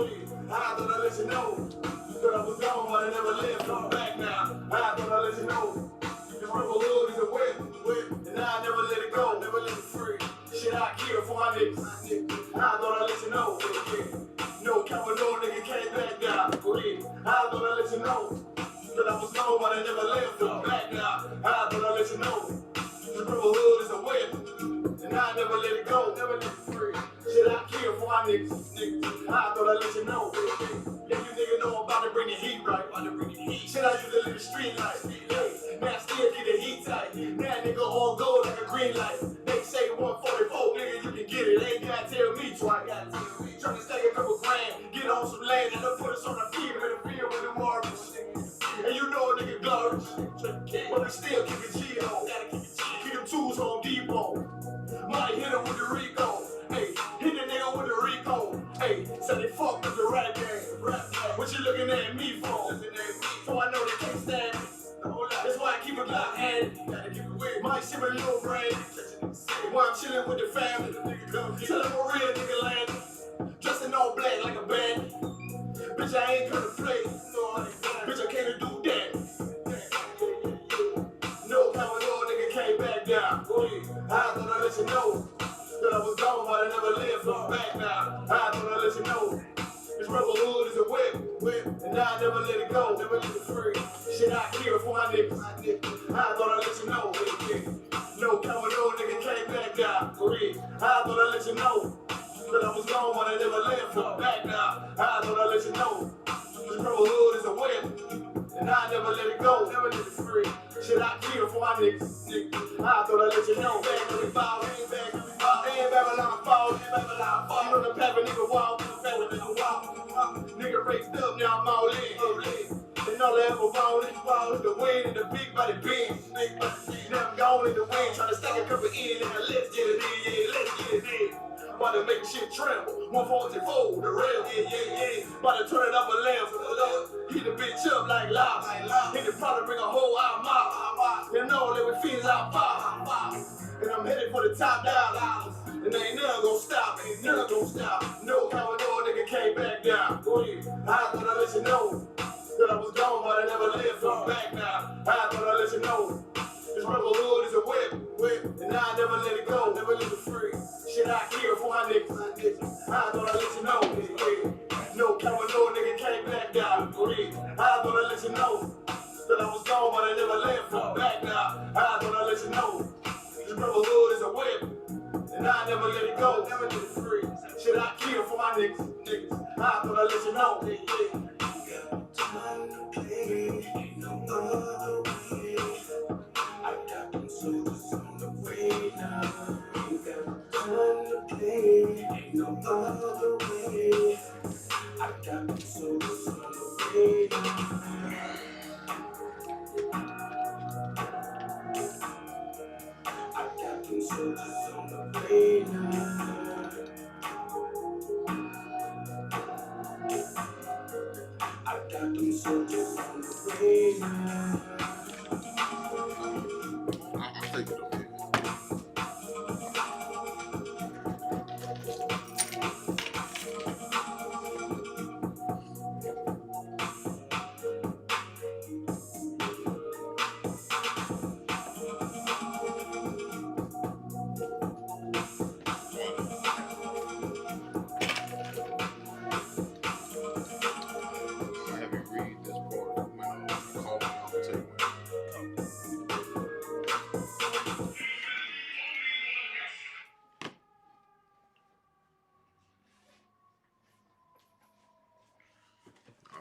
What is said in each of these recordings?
I thought I'd let you know that I was gone, but I never left. I'm back now. I thought I'd let you know this rebel hood is a whip, and I never let it go, never let it free. Shit, I kill for my niggas. I thought I'd let you know. No Cavalier nigga came back down. I thought I'd let you know that I was gone, but I never left. I'm back now. I thought I'd let you know this rebel hood is a whip, and I never let it go, never let it free. Shit, I kill for my niggas. I thought I'd let you know. Yeah, you nigga know I'm about to bring the heat right. Shit, I used to live the street life. Hey, now I still get the heat tight. Now nigga on gold like a green light. They say 144, nigga, you can get it. Ain't gotta tell me twice. Trying to stack a couple grand, get on some land, and then put us on the field in the field with the Marvins. And you know a nigga glorious, but we still keep it G-Ho. Keep them tools Home Depot. Might hit him with the Rico. Hey, hit the nigga with the Rico. Hey, said they fucked up the rap game. What you looking at me for? So I know they can't stand me. That's why I keep a Glock handy. Might ship a little brain. While I'm chilling with the family. Tell them a real nigga landing. Dressed in all black like a bandit. Bitch, I ain't gonna play. Bitch, I can't do that. No Cavalier nigga came back down. I thought I'd let you know that I was gone, but I never lived. I'm back now. I thought I'd let you know this rebel hood is a whip, and I never let it go, never let it free. Shit, I kill for my niggas. I thought I'd let you know. No Cavalier nigga came back down. I thought I'd let you know that I was gone, but I never left. I'm back now. I thought I'd let you know this rebel hood is a whip, and I never let it go, never let it free. Shit, I kill for my niggas. I thought I'd let you know. Back when we fall, ain't back when we fall. Ain't Babylon fall, ain't Babylon fall. You know the paper nigga walk, back with nigga walk. Nigga raised up, now I'm all in. And all I ever wanted, the wind and the big body beam. Now I'm gone in the wind, trying to stack a couple in, and let's get it in, yeah, let's get it in. About to make shit tremble, 144, the rail, yeah. About to turn it up a lamb, heat the bitch up like lava. Hit the probably bring a whole out mop. You know that we feel our pop. And I'm headed for the top dollars. And ain't none gonna stop, ain't none gonna stop. No Cavalier nigga came back down. I thought I'd let you know that I was gone, but I never lived. I'm back now. I thought I'd let you know this rebel hood is a whip, and I never let it go, never let it free. Shit, I kill for my niggas. I thought I'd let you know. No Cavalier nigga came back down. I thought I'd let you know that I was gone, but I never left. I'm back now. I thought I'd let you know this rebel hood is a whip, and I never let it go, never let it free. Shit, I kill for my niggas. I thought I'd let you know. Time to play, ain't no other way. I got them soldiers on the way now. Ain't got time to play, ain't no other way. I got them soldiers on the way now. I got them soldiers on the way now. I got them soldiers on the way now. I'll take it up here.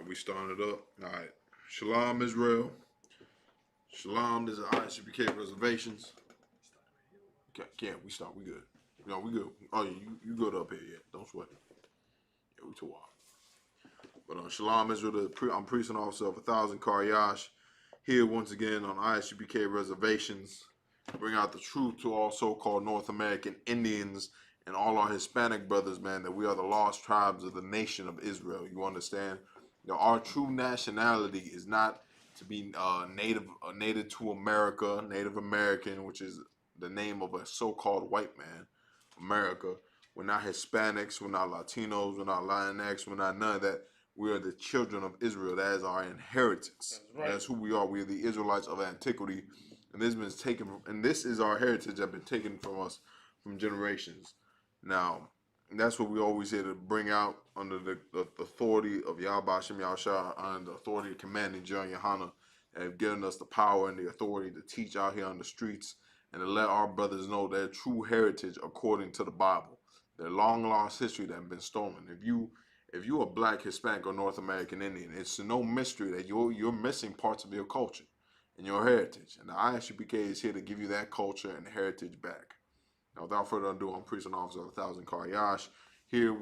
We starting it up. All right. Shalom, Israel. Shalom, this is ISUPK Reservations. Can't we start? We good. No, we good. Oh, you good up here, yeah. Don't sweat it. Yeah, we too wild. But Shalom, Israel, I'm Priest and Officer of 1,000 Karyash, here once again on ISUPK Reservations. Bring out the truth to all so-called North American Indians and all our Hispanic brothers, man, that we are the lost tribes of the nation of Israel. You understand? Our true nationality is not to be native to America, Native American, which is the name of a so-called white man, America. We're not Hispanics. We're not Latinos. We're not Latinx. We're not none of that. We are the children of Israel. That is our inheritance. That's right. That's who we are. We are the Israelites of antiquity, and this has been taken. And this is our heritage that has been taken from us from generations. Now, that's what we always here to bring out under the authority of Yahweh Shem Yahushua, and the authority of commanding John Yohana, and have given us the power and the authority to teach out here on the streets and to let our brothers know their true heritage according to the Bible, their long lost history that have been stolen. If you are Black, Hispanic, or North American Indian, it's no mystery that you're missing parts of your culture and your heritage. And the ISUPK is here to give you that culture and heritage back. Now, without further ado, I'm Priest and Officer of 1,000 Karyash. Here,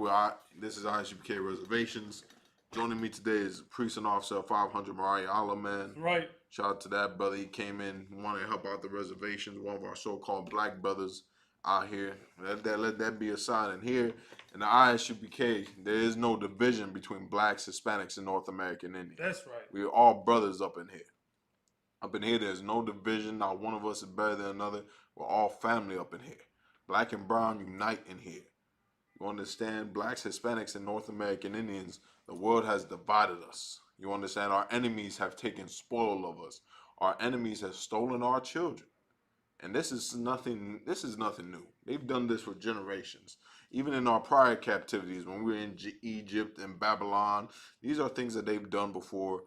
this is ISUPK Reservations. Joining me today is Priest and Officer of 500 Mariah Allah, man. Right. Shout out to that brother. He came in, wanted to help out the reservations. One of our so-called Black brothers out here. Let that be a sign. And here in the ISUPK, there is no division between Blacks, Hispanics, and North American Indians. That's right. We are all brothers up in here. Up in here, there's no division. Not one of us is better than another. We're all family up in here. Black and brown unite in here. You understand? Blacks, Hispanics, and North American Indians, the world has divided us. You understand? Our enemies have taken spoil of us. Our enemies have stolen our children. And this is nothing new. They've done this for generations. Even in our prior captivities, when we were in Egypt and Babylon, these are things that they've done before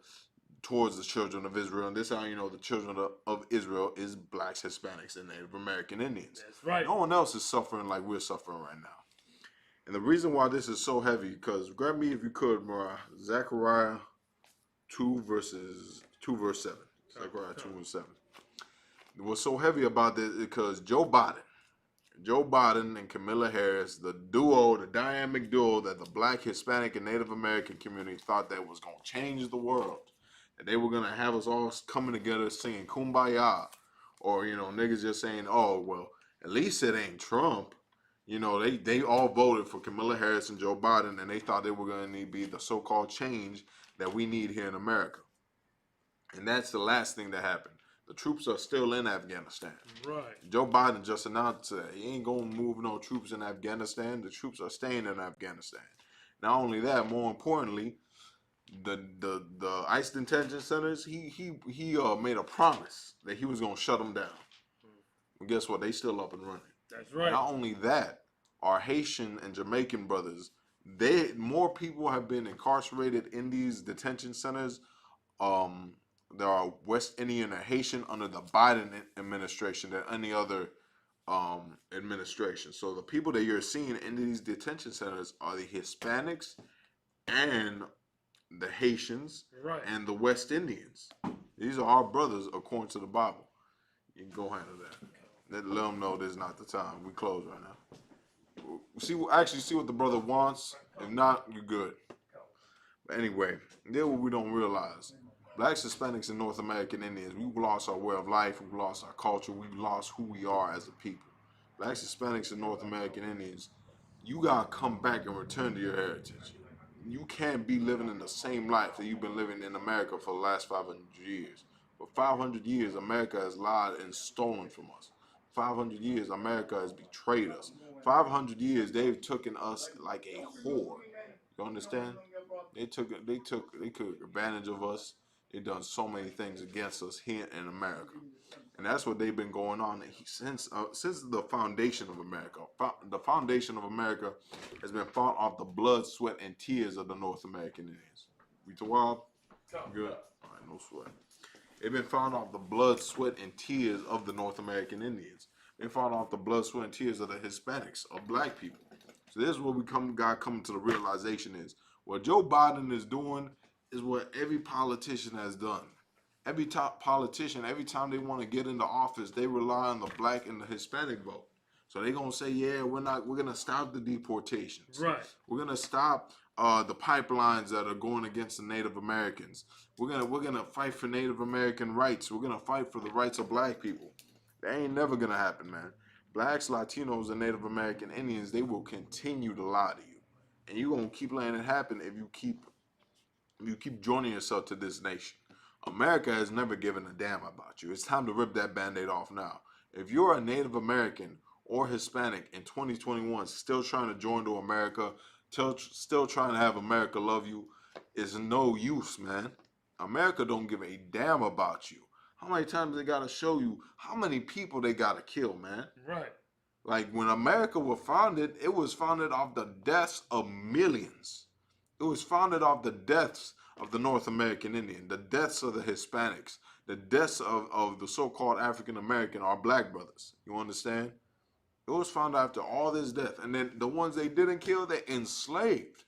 towards the children of Israel. And this is how you know the children of Israel is Blacks, Hispanics, and Native American Indians. That's right. No one else is suffering like we're suffering right now. And the reason why this is so heavy, because grab me if you could, Mariah, Zechariah 2 verse 7. Zechariah 2 and 7. What's so heavy about this is because Joe Biden and Kamala Harris, the dynamic duo that the Black, Hispanic, and Native American community thought that was going to change the world. That they were going to have us all coming together singing Kumbaya. Or, niggas just saying, oh, well, at least it ain't Trump. They all voted for Kamala Harris and Joe Biden, and they thought they were going to be the so-called change that we need here in America. And that's the last thing that happened. The troops are still in Afghanistan. Right. Joe Biden just announced that he ain't going to move no troops in Afghanistan. The troops are staying in Afghanistan. Not only that, more importantly, the ICE detention centers, he made a promise that he was going to shut them down. And guess what? They still up and running. That's right. Not only that, our Haitian and Jamaican brothers, more people have been incarcerated in these detention centers. There are West Indian or Haitian under the Biden administration than any other administration. So the people that you're seeing in these detention centers are the Hispanics and the Haitians Right. and the West Indians. These are our brothers according to the Bible. You can go handle that. Let them know this is not the time. We close right now. See what the brother wants. If not, you're good. But anyway, there's what we don't realize. Blacks, Hispanics, and North American Indians, we've lost our way of life, we've lost our culture, we've lost who we are as a people. Blacks, Hispanics, and North American Indians, you gotta come back and return to your heritage. You can't be living in the same life that you've been living in America for the last 500 years. For 500 years, America has lied and stolen from us. 500 years, America has betrayed us. 500 years, they've taken us like a whore. You understand? They took advantage of us. They've done so many things against us here in America. And that's what they've been going on since the foundation of America. The foundation of America has been fought off the blood, sweat, and tears of the North American Indians. We too wild? Good. All right, no sweat. They've been found off the blood, sweat, and tears of the North American Indians. They found off the blood, sweat, and tears of the Hispanics, of Black people. So this is what God coming to the realization is. What Joe Biden is doing is what every politician has done. Every top politician, every time they want to get into office, they rely on the Black and the Hispanic vote. So they're gonna say, yeah, we're gonna stop the deportations. Right. We're gonna stop the pipelines that are going against the Native Americans. We're gonna fight for Native American rights. We're gonna fight for the rights of Black people. That ain't never gonna happen, man. Blacks, Latinos, and Native American Indians, they will continue to lie to you, and you're gonna keep letting it happen if you keep joining yourself to this nation. America has never given a damn about you. It's time to rip that Band-Aid off now. If you're a Native American or Hispanic in 2021 still trying to join to America, still trying to have America love you, is no use, man. America don't give a damn about you. How many times they gotta show you how many people they gotta kill, man? Right. Like when America was founded, it was founded off the deaths of millions. It was founded off the deaths of the North American Indian, the deaths of the Hispanics, the deaths of the so-called African American, our black brothers. You understand? It was founded after all this death. And then the ones they didn't kill, they enslaved.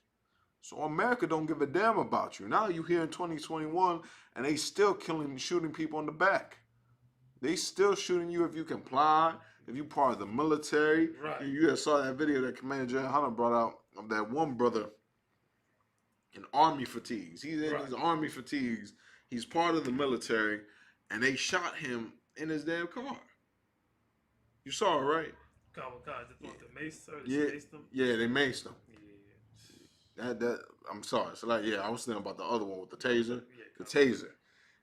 So America don't give a damn about you. Now you here in 2021 and they still shooting people in the back. They still shooting you if you comply, if you part of the military. Right. You just saw that video that Commander General Hunter brought out of that one brother in army fatigues. He's in his army fatigues. He's part of the military, and they shot him in his damn car. You saw it, right? Kamikaze, the mace, or Yeah, maced them? yeah, they maced him. Yeah. That I'm sorry. So like, yeah, I was thinking about the other one with the taser. Yeah, The taser.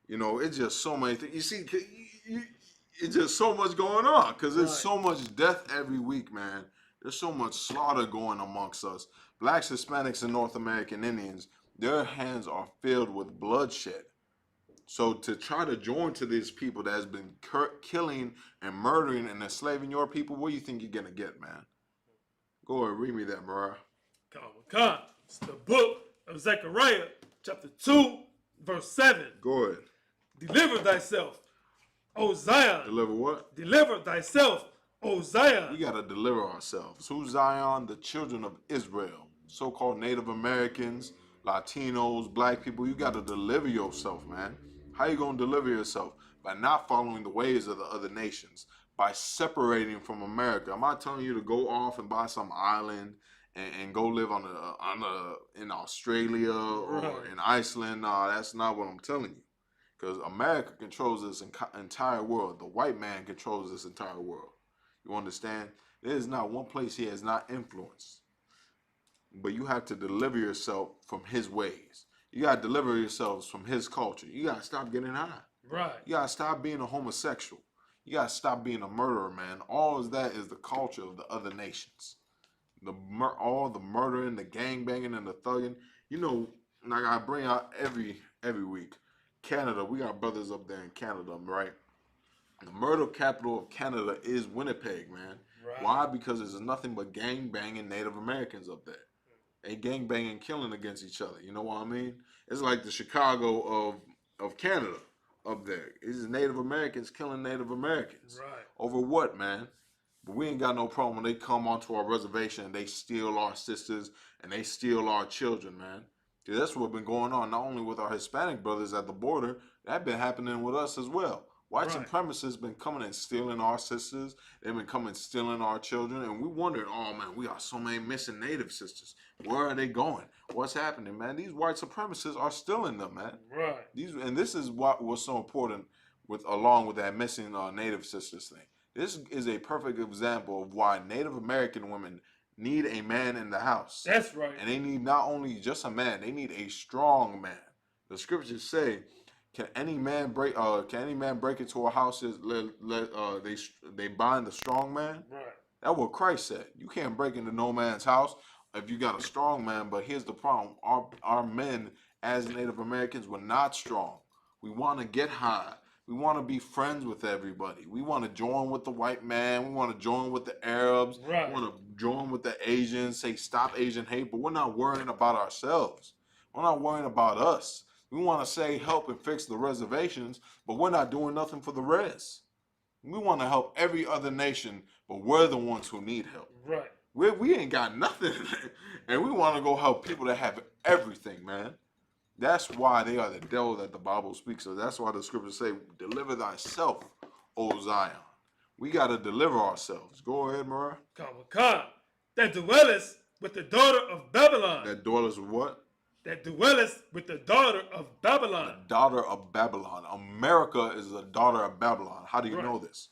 You know, it's just so many things. You see, it's just so much going on because there's so much death every week, man. There's so much slaughter going amongst us. Blacks, Hispanics, and North American Indians, their hands are filled with bloodshed. So to try to join to these people that has been killing and murdering and enslaving your people, what do you think you're going to get, man? Go ahead, read me that, Mariah. Kamikaze, it's the book of Zechariah, chapter 2, verse 7. Go ahead. Deliver thyself, O Zion. Deliver what? Deliver thyself, O Zion. We got to deliver ourselves. Who's Zion? The children of Israel. So-called Native Americans, Latinos, black people. You got to deliver yourself, man. How you going to deliver yourself? By not following the ways of the other nations. By separating from America. I'm not telling you to go off and buy some island and go live in Australia or in Iceland. No, that's not what I'm telling you. Because America controls this entire world. The white man controls this entire world. You understand? There is not one place he has not influenced. But you have to deliver yourself from his ways. You got to deliver yourselves from his culture. You got to stop getting high. Right. You got to stop being a homosexual. You got to stop being a murderer, man. All of that is the culture of the other nations. All the murdering, the gangbanging, and the thugging. You know, like I bring out every week, Canada, we got brothers up there in Canada, right? The murder capital of Canada is Winnipeg, man. Right. Why? Because there's nothing but gang-banging Native Americans up there. They gang-banging, killing against each other. You know what I mean? It's like the Chicago of Canada up there. It's Native Americans killing Native Americans. Right. Over what, man? But we ain't got no problem when they come onto our reservation and they steal our sisters and they steal our children, man. Because that's what's been going on, not only with our Hispanic brothers at the border, that been happening with us as well. White supremacists been coming and stealing our sisters. They've been coming and stealing our children. And we wondered, oh, man, we got so many missing Native sisters. Where are they going? What's happening, man? These white supremacists are stealing them, man. Right. And this is what was so important along with that missing Native sisters thing. This is a perfect example of why Native American women need a man in the house. That's right. And they need not only just a man, they need a strong man. The scriptures say, can any man break into a house? They bind the strong man. Right. That's what Christ said. You can't break into no man's house if you got a strong man. But here's the problem: our men, as Native Americans, were not strong. We want to get high. We want to be friends with everybody. We want to join with the white man. We want to join with the Arabs. Right. We want to join with the Asians. Say stop Asian hate. But we're not worrying about ourselves. We're not worrying about us. We want to say help and fix the reservations, but we're not doing nothing for the rest. We want to help every other nation, but we're the ones who need help. Right. We ain't got nothing, and we want to go help people that have everything, man. That's why they are the devil that the Bible speaks of. That's why the scriptures say, deliver thyself, O Zion. We got to deliver ourselves. Go ahead, Mariah. Kamikaze, that dwelleth with the daughter of Babylon. That dwelleth with what? That dwelleth with the daughter of Babylon. The daughter of Babylon. America is the daughter of Babylon. How do you know this?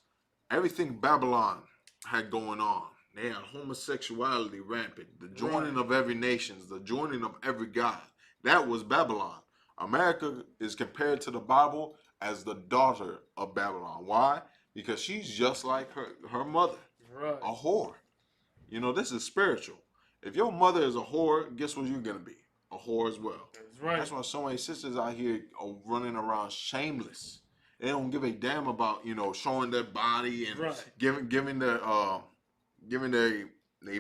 Everything Babylon had going on. They had homosexuality rampant. The joining of every nation, the joining of every God. That was Babylon. America is compared to the Bible as the daughter of Babylon. Why? Because she's just like her mother. Right. A whore. You know, this is spiritual. If your mother is a whore, guess what you're gonna be? A whore as well. That's right. That's why so many sisters out here are running around shameless. They don't give a damn about, you know, showing their body and Right. giving their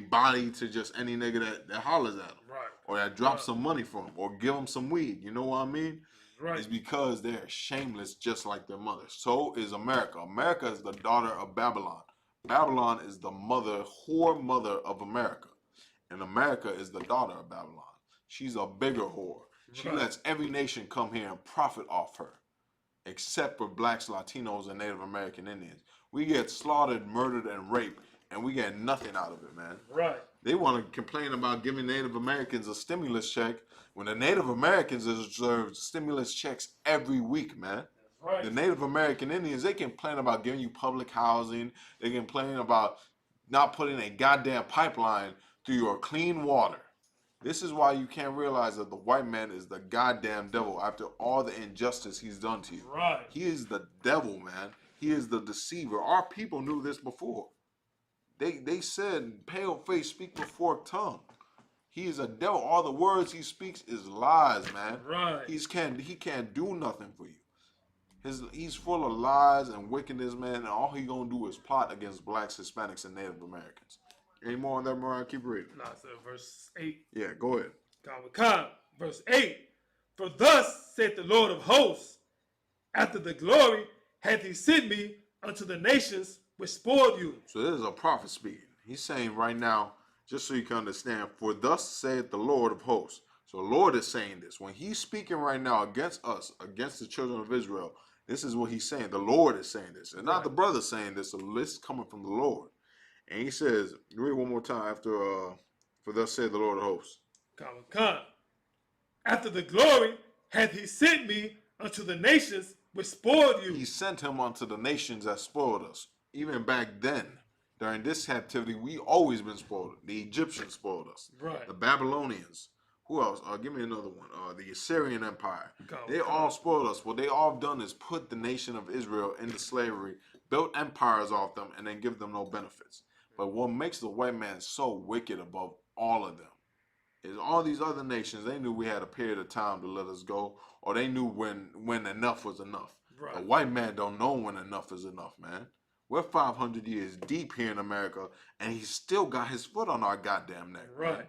body to just any nigga that hollers at them. Right. Or that drops some money for them, or give them some weed. You know what I mean? Right. It's because they're shameless just like their mother. So is America. America is the daughter of Babylon. Babylon is the whore mother of America. And America is the daughter of Babylon. She's a bigger whore. She Right. lets every nation come here and profit off her, except for blacks, Latinos, and Native American Indians. We get slaughtered, murdered, and raped, and we get nothing out of it, man. Right. They want to complain about giving Native Americans a stimulus check when the Native Americans deserve stimulus checks every week, man. That's right. The Native American Indians, they complain about giving you public housing. They complain about not putting a goddamn pipeline through your clean water. This is why you can't realize that the white man is the goddamn devil after all the injustice he's done to you. Right. He is the devil, man. He is the deceiver. Our people knew this before. They said, pale face speak with forked tongue. He is a devil. All the words he speaks is lies, man. Right. He can't do nothing for you. He's full of lies and wickedness, man, and all he gonna do is plot against blacks, Hispanics, and Native Americans. Any more on that, Mariah? Keep reading. Nah, so verse 8. Yeah, go ahead. Verse 8. For thus saith the Lord of hosts, after the glory hath he sent me unto the nations which spoiled you. So this is a prophet speaking. He's saying right now, just so you can understand, for thus saith the Lord of hosts. So the Lord is saying this. When he's speaking right now against us, against the children of Israel, this is what he's saying. The Lord is saying this. And not the brother saying this. So this is coming from the Lord. And he says, read one more time after, for thus saith the Lord of hosts. After the glory hath he sent me unto the nations which spoiled you. He sent him unto the nations that spoiled us. Even back then, during this captivity, we always been spoiled. The Egyptians spoiled us. Right. The Babylonians. Who else? Give me another one. The Assyrian Empire. They all spoiled us. What they all done is put the nation of Israel into slavery, built empires off them, and then give them no benefits. But what makes the white man so wicked above all of them is all these other nations, they knew we had a period of time to let us go, or they knew when enough was enough. Right. The white man don't know when enough is enough, man. We're 500 years deep here in America, and he's still got his foot on our goddamn neck. Right. Man.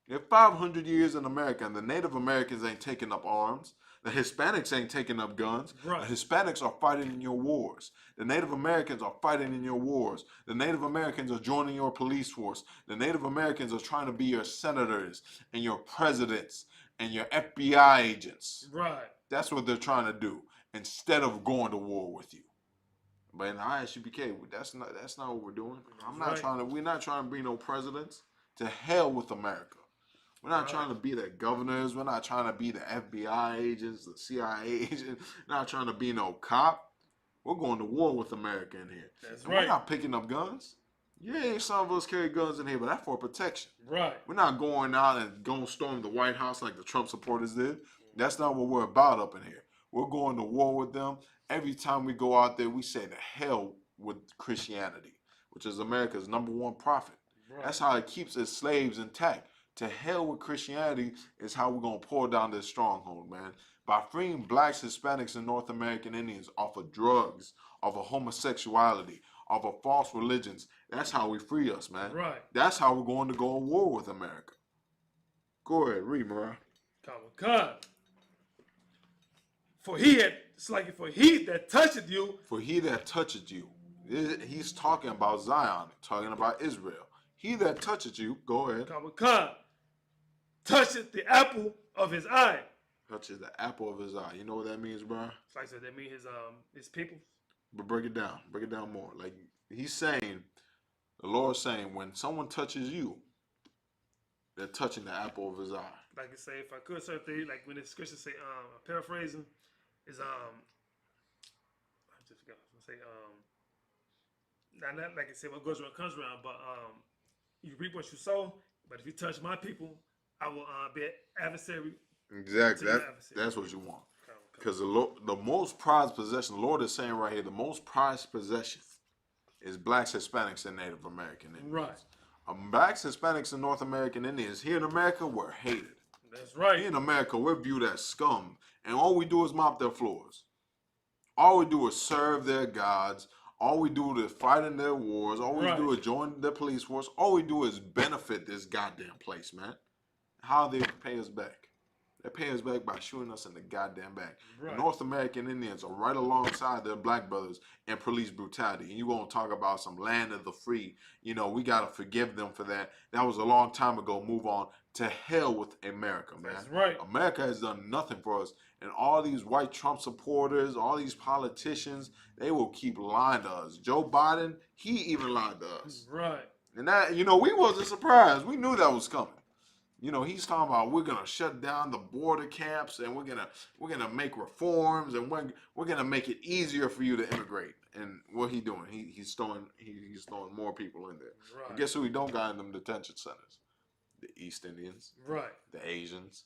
You're 500 years in America, and the Native Americans ain't taking up arms. The Hispanics ain't taking up guns. Right. The Hispanics are fighting in your wars. The Native Americans are fighting in your wars. The Native Americans are joining your police force. The Native Americans are trying to be your senators and your presidents and your FBI agents. Right. That's what they're trying to do instead of going to war with you. But in the ISUPK, that's not what we're doing. We're not trying to be no presidents. To hell with America. We're not trying to be the governors. We're not trying to be the FBI agents, the CIA agents. We're not trying to be no cop. We're going to war with America in here. That's and right. We're not picking up guns. Yeah, some of us carry guns in here, but that's for protection. Right. We're not going out and going to storm the White House like the Trump supporters did. That's not what we're about up in here. We're going to war with them. Every time we go out there, we say to hell with Christianity, which is America's #1 prophet. Right. That's how it keeps its slaves intact. To hell with Christianity is how we're going to pour down this stronghold, man. By freeing blacks, Hispanics, and North American Indians off of drugs, off of homosexuality, off of false religions. That's how we free us, man. Right. That's how we're going to go to war with America. Go ahead, read, Mariah. For he that toucheth you. For he that toucheth you. He's talking about Zion, talking about Israel. He that toucheth you, go ahead. Toucheth the apple of his eye. Touches the apple of his eye. You know what that means, bro? It's like that means his people. But break it down. Break it down more. Like he's saying, the Lord's saying, when someone touches you, they're touching the apple of his eye. Like I say, if I could certain like when the scriptures say, paraphrasing, is I just forgot what I was gonna say. Not like I said, what goes around comes around, but you reap what you sow. But if you touch my people, I will be an adversary. Exactly. That's what you want. Because the most prized possession, the Lord is saying right here, the most prized possession is blacks, Hispanics, and Native American Indians. Right. Blacks, Hispanics, and North American Indians here in America, we're hated. That's right. Here in America, we're viewed as scum, and all we do is mop their floors. All we do is serve their gods. All we do is fight in their wars. All we Right. do is join the police force. All we do is benefit this goddamn place, man. How they pay us back? They pay us back by shooting us in the goddamn back. Right. The North American Indians are right alongside their black brothers in police brutality. And you gonna talk about some land of the free? You know, we gotta forgive them for that. That was a long time ago. Move on. To hell with America, man. That's right. America has done nothing for us. And all these white Trump supporters, all these politicians, they will keep lying to us. Joe Biden, he even lied to us. Right. And that, you know, we wasn't surprised. We knew that was coming. You know, he's talking about we're gonna shut down the border camps and we're gonna make reforms and we're gonna make it easier for you to immigrate. And what he doing? He's throwing more people in there. Right. And guess who he don't got in them detention centers? The East Indians, Right. the Asians.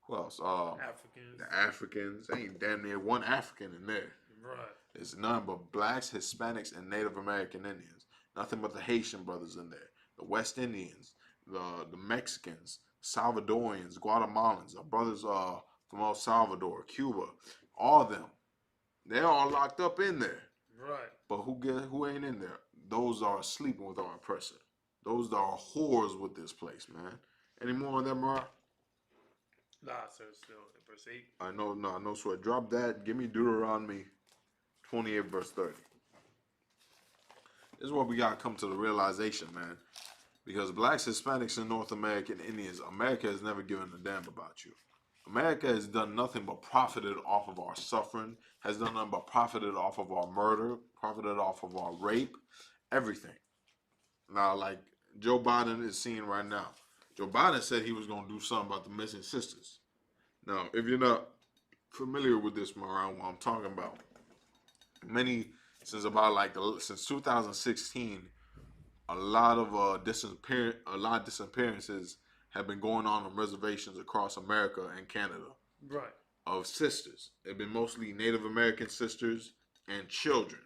Who else? Africans. The Africans. Ain't damn near one African in there. Right. There's none but blacks, Hispanics, and Native American Indians. Nothing but the Haitian brothers in there. The West Indians, the Mexicans, Salvadorians, Guatemalans, our brothers from El Salvador, Cuba, all of them. They're all locked up in there. Right. But who ain't in there? Those are sleeping with our oppressor. Those are whores with this place, man. Any more on that, Mariah? Nah, sir. Still in verse 8. I know, no sweat. Drop that. Give me Deuteronomy 28, verse 30. This is what we got to come to the realization, man. Because blacks, Hispanics, and North American Indians, America has never given a damn about you. America has done nothing but profited off of our suffering, has done nothing but profited off of our murder, profited off of our rape, everything. Now, like Joe Biden is seeing right now. Joe Biden said he was going to do something about the missing sisters. Now, if you're not familiar with this, Mariah, what I'm talking about, since 2016, a lot of disappearances have been going on reservations across America and Canada. Right. Of sisters. They've been mostly Native American sisters and children.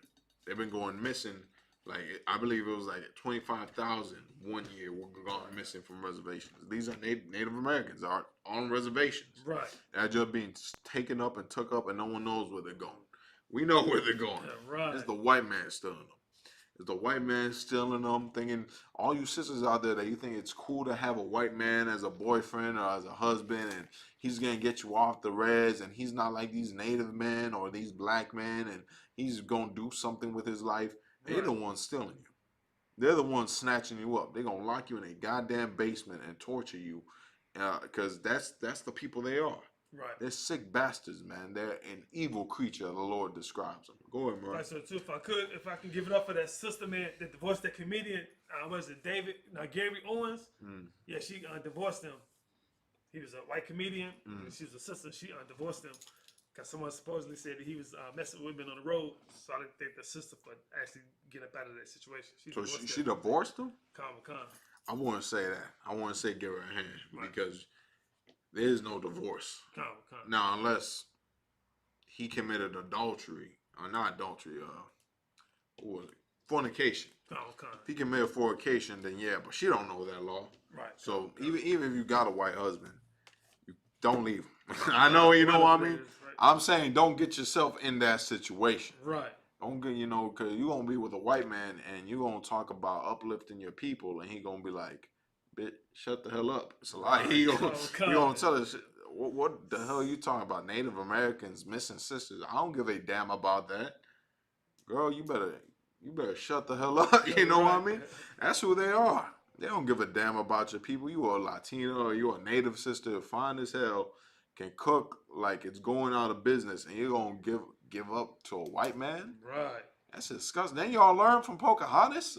They've been going missing. Like, I believe it was like 25,000 one year were gone missing from reservations. These are Native Americans are on reservations. Right. They're just being taken up and took up, and no one knows where they're going. We know where they're going. Yeah, right. It's the white man stealing them. It's the white man stealing them, thinking, all you sisters out there that you think it's cool to have a white man as a boyfriend or as a husband, and he's going to get you off the res, and he's not like these Native men or these black men, and he's going to do something with his life. They're the ones stealing you. They're the ones snatching you up. They're going to lock you in a goddamn basement and torture you because that's the people they are. Right. They're sick bastards, man. They're an evil creature, the Lord describes them. Go ahead, Murray. Right, so too, if I can give it up for that sister, man, that divorced that comedian, was it Gary Owens? Yeah, she divorced him. He was a white comedian. She was a sister. She divorced him because someone supposedly said that he was messing with women on the road. So I didn't think the sister would actually get up out of that situation. She divorced him? Con. I wouldn't say that. I wouldn't say give her a hand because there is no divorce. Con. Now, unless he committed adultery, or not adultery, what was it? Fornication. Con. If he committed fornication, then yeah, but she don't know that law. Right. So even if you got a white husband, you don't leave him. I know, you know what I mean? Right. I'm saying don't get yourself in that situation. Right. Don't get, because you're going to be with a white man and you're going to talk about uplifting your people and he going to be like, bitch, shut the hell up. So like, he going to tell us, what the hell are you talking about? Native Americans missing sisters. I don't give a damn about that. Girl, you better shut the hell up. You know what I mean? That's who they are. They don't give a damn about your people. You are a Latino or you are a Native sister, fine as hell, can cook like it's going out of business, and you're going to give up to a white man? Right. That's disgusting. Then y'all learn from Pocahontas.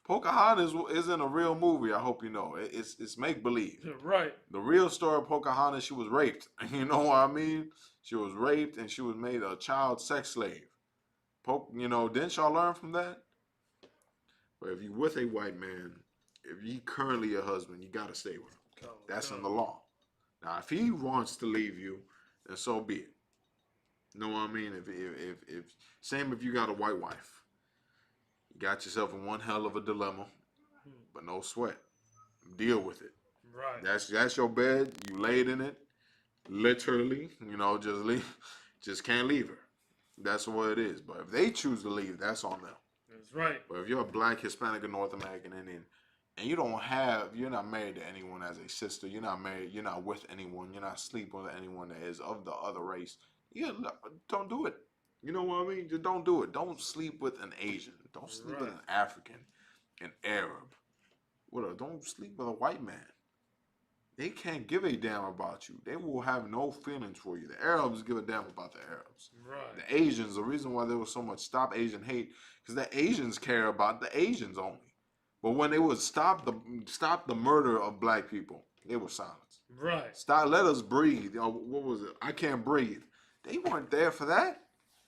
Pocahontas isn't a real movie, I hope you know. It's make-believe. Right. The real story of Pocahontas, she was raped. You know what I mean? She was raped and she was made a child sex slave. Didn't y'all learn from that? But if you with a white man, if you currently your husband, you got to stay with him. That's in the law. Now, if he wants to leave you, then so be it. You know what I mean? If same if you got a white wife. got yourself in one hell of a dilemma, but no sweat. Deal with it. Right. That's your bed. You laid in it, literally. You know, just leave. Just can't leave her. That's what it is. But if they choose to leave, that's on them. That's right. But if you're a Black, Hispanic, or North American Indian, and you're not married to anyone as a sister, you're not married, you're not with anyone, you're not sleeping with anyone that is of the other race, don't do it. You know what I mean? Just don't do it. Don't sleep with an Asian. Don't sleep with an African, an Arab. Don't sleep with a white man. They can't give a damn about you. They will have no feelings for you. The Arabs give a damn about the Arabs. Right. The Asians, the reason why there was so much Stop Asian Hate, because the Asians care about the Asians only. But when they would stop the murder of Black people, they were silenced. Right. Let us breathe. What was it? I can't breathe. They weren't there for that.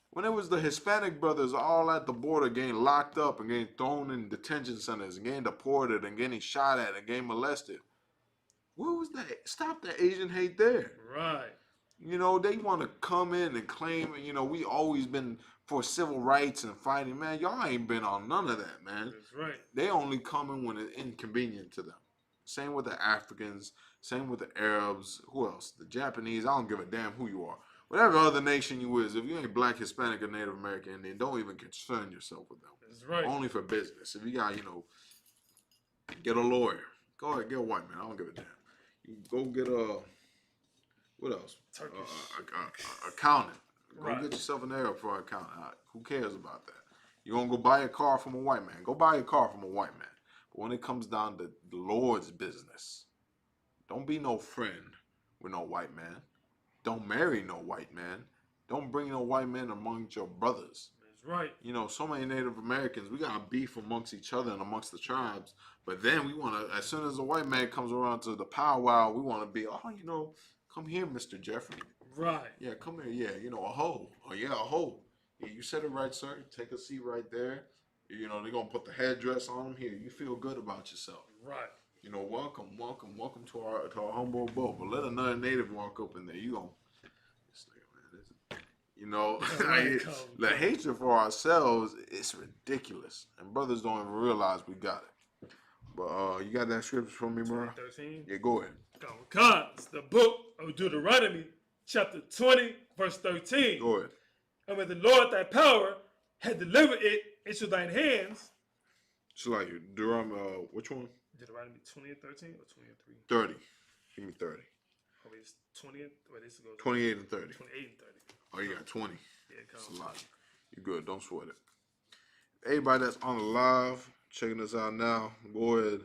When it was the Hispanic brothers all at the border getting locked up and getting thrown in detention centers and getting deported and getting shot at and getting molested. What was that? Stop the Asian hate there. Right. You know, they want to come in and claim, you know, we always been for civil rights and fighting. Man, y'all ain't been on none of that, man. That's right. They only coming when it's inconvenient to them. Same with the Africans. Same with the Arabs. Who else? The Japanese. I don't give a damn who you are. Whatever other nation you is, if you ain't Black, Hispanic, or Native American, then don't even concern yourself with them. That's right. Only for business. If you got, you know, get a lawyer. Go ahead, get a white man. I don't give a damn. You go get a, what else? Turkish. Accountant. Go Right. get yourself an Arab for an accountant. Who cares about that? You gonna go buy a car from a white man? Go buy a car from a white man. But when it comes down to the Lord's business, don't be no friend with no white man. Don't marry no white man. Don't bring no white man amongst your brothers. That's right. You know, so many Native Americans, we got beef amongst each other and amongst the tribes. But then we want to, as soon as a white man comes around to the powwow, we want to be, oh, you know, come here, Mr. Jeffrey. Right. Yeah, come here. Yeah, you know, a hoe. Oh, yeah, a hoe. Yeah, you said it right, sir. Take a seat right there. You know, they're going to put the headdress on them here. You feel good about yourself. Right. You know, welcome to our humble abode. But let another native walk up in there. You going to, you know, the hatred for ourselves, it's ridiculous. And brothers don't even realize we got it. But you got that scripture for me, bro? 13. Yeah, go ahead. It's the book of Deuteronomy, chapter 20, verse 13. Go ahead. And when the Lord thy power had delivered it into thine hands. It's like Deuteronomy, which one? Deuteronomy 20 and 13 or 20 and 3? 30. Give me 30. Oh, wait, it's 20 and, wait, this goes 28 and 30. 28 and 30. Oh, you got 20. Yeah, That's a lot. You good. Don't sweat it. Everybody that's on the live, checking us out now, go ahead.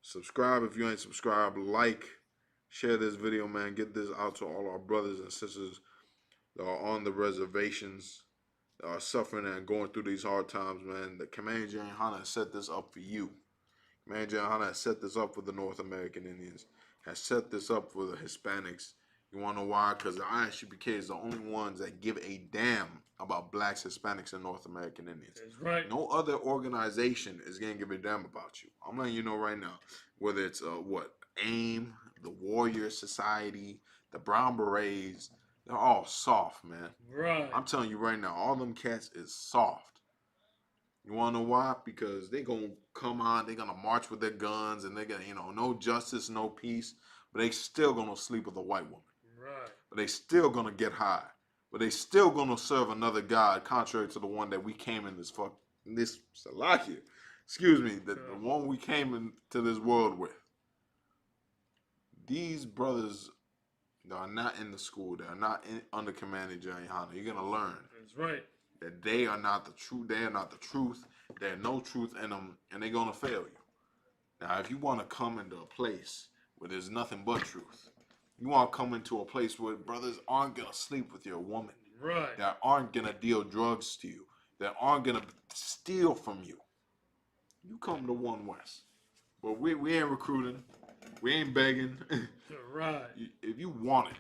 Subscribe if you ain't subscribed. Like. Share this video, man. Get this out to all our brothers and sisters that are on the reservations, that are suffering and going through these hard times, man. The Commander General Hunter set this up for you. Commander General Hunter has set this up for the North American Indians. Has set this up for the Hispanics. You want to know why? Because the ISUPK is the only ones that give a damn about Blacks, Hispanics, and North American Indians. That's right. No other organization is going to give a damn about you. I'm letting you know right now. Whether it's, AIM, the Warrior Society, the Brown Berets, they're all soft, man. Right. I'm telling you right now, all them cats is soft. You want to know why? Because they going to come on, they're going to march with their guns, and they're going to, you know, no justice, no peace, but they still going to sleep with a white woman. Right. But they still going to get high. But they still going to serve another God, contrary to the one that we came in this Salakia. Excuse me, the one we came into this world with. These brothers that are not in the school, that are not under Commander General Hunter, you're going to learn. That's right. That they are not the truth. They are not the truth. There's no truth in them, and they're going to fail you. Now, if you want to come into a place where there's nothing but truth, you want to come into a place where brothers aren't going to sleep with your woman. Right. That aren't going to deal drugs to you. That aren't going to steal from you. You come to One West. But we ain't recruiting. We ain't begging. Right. If you want it,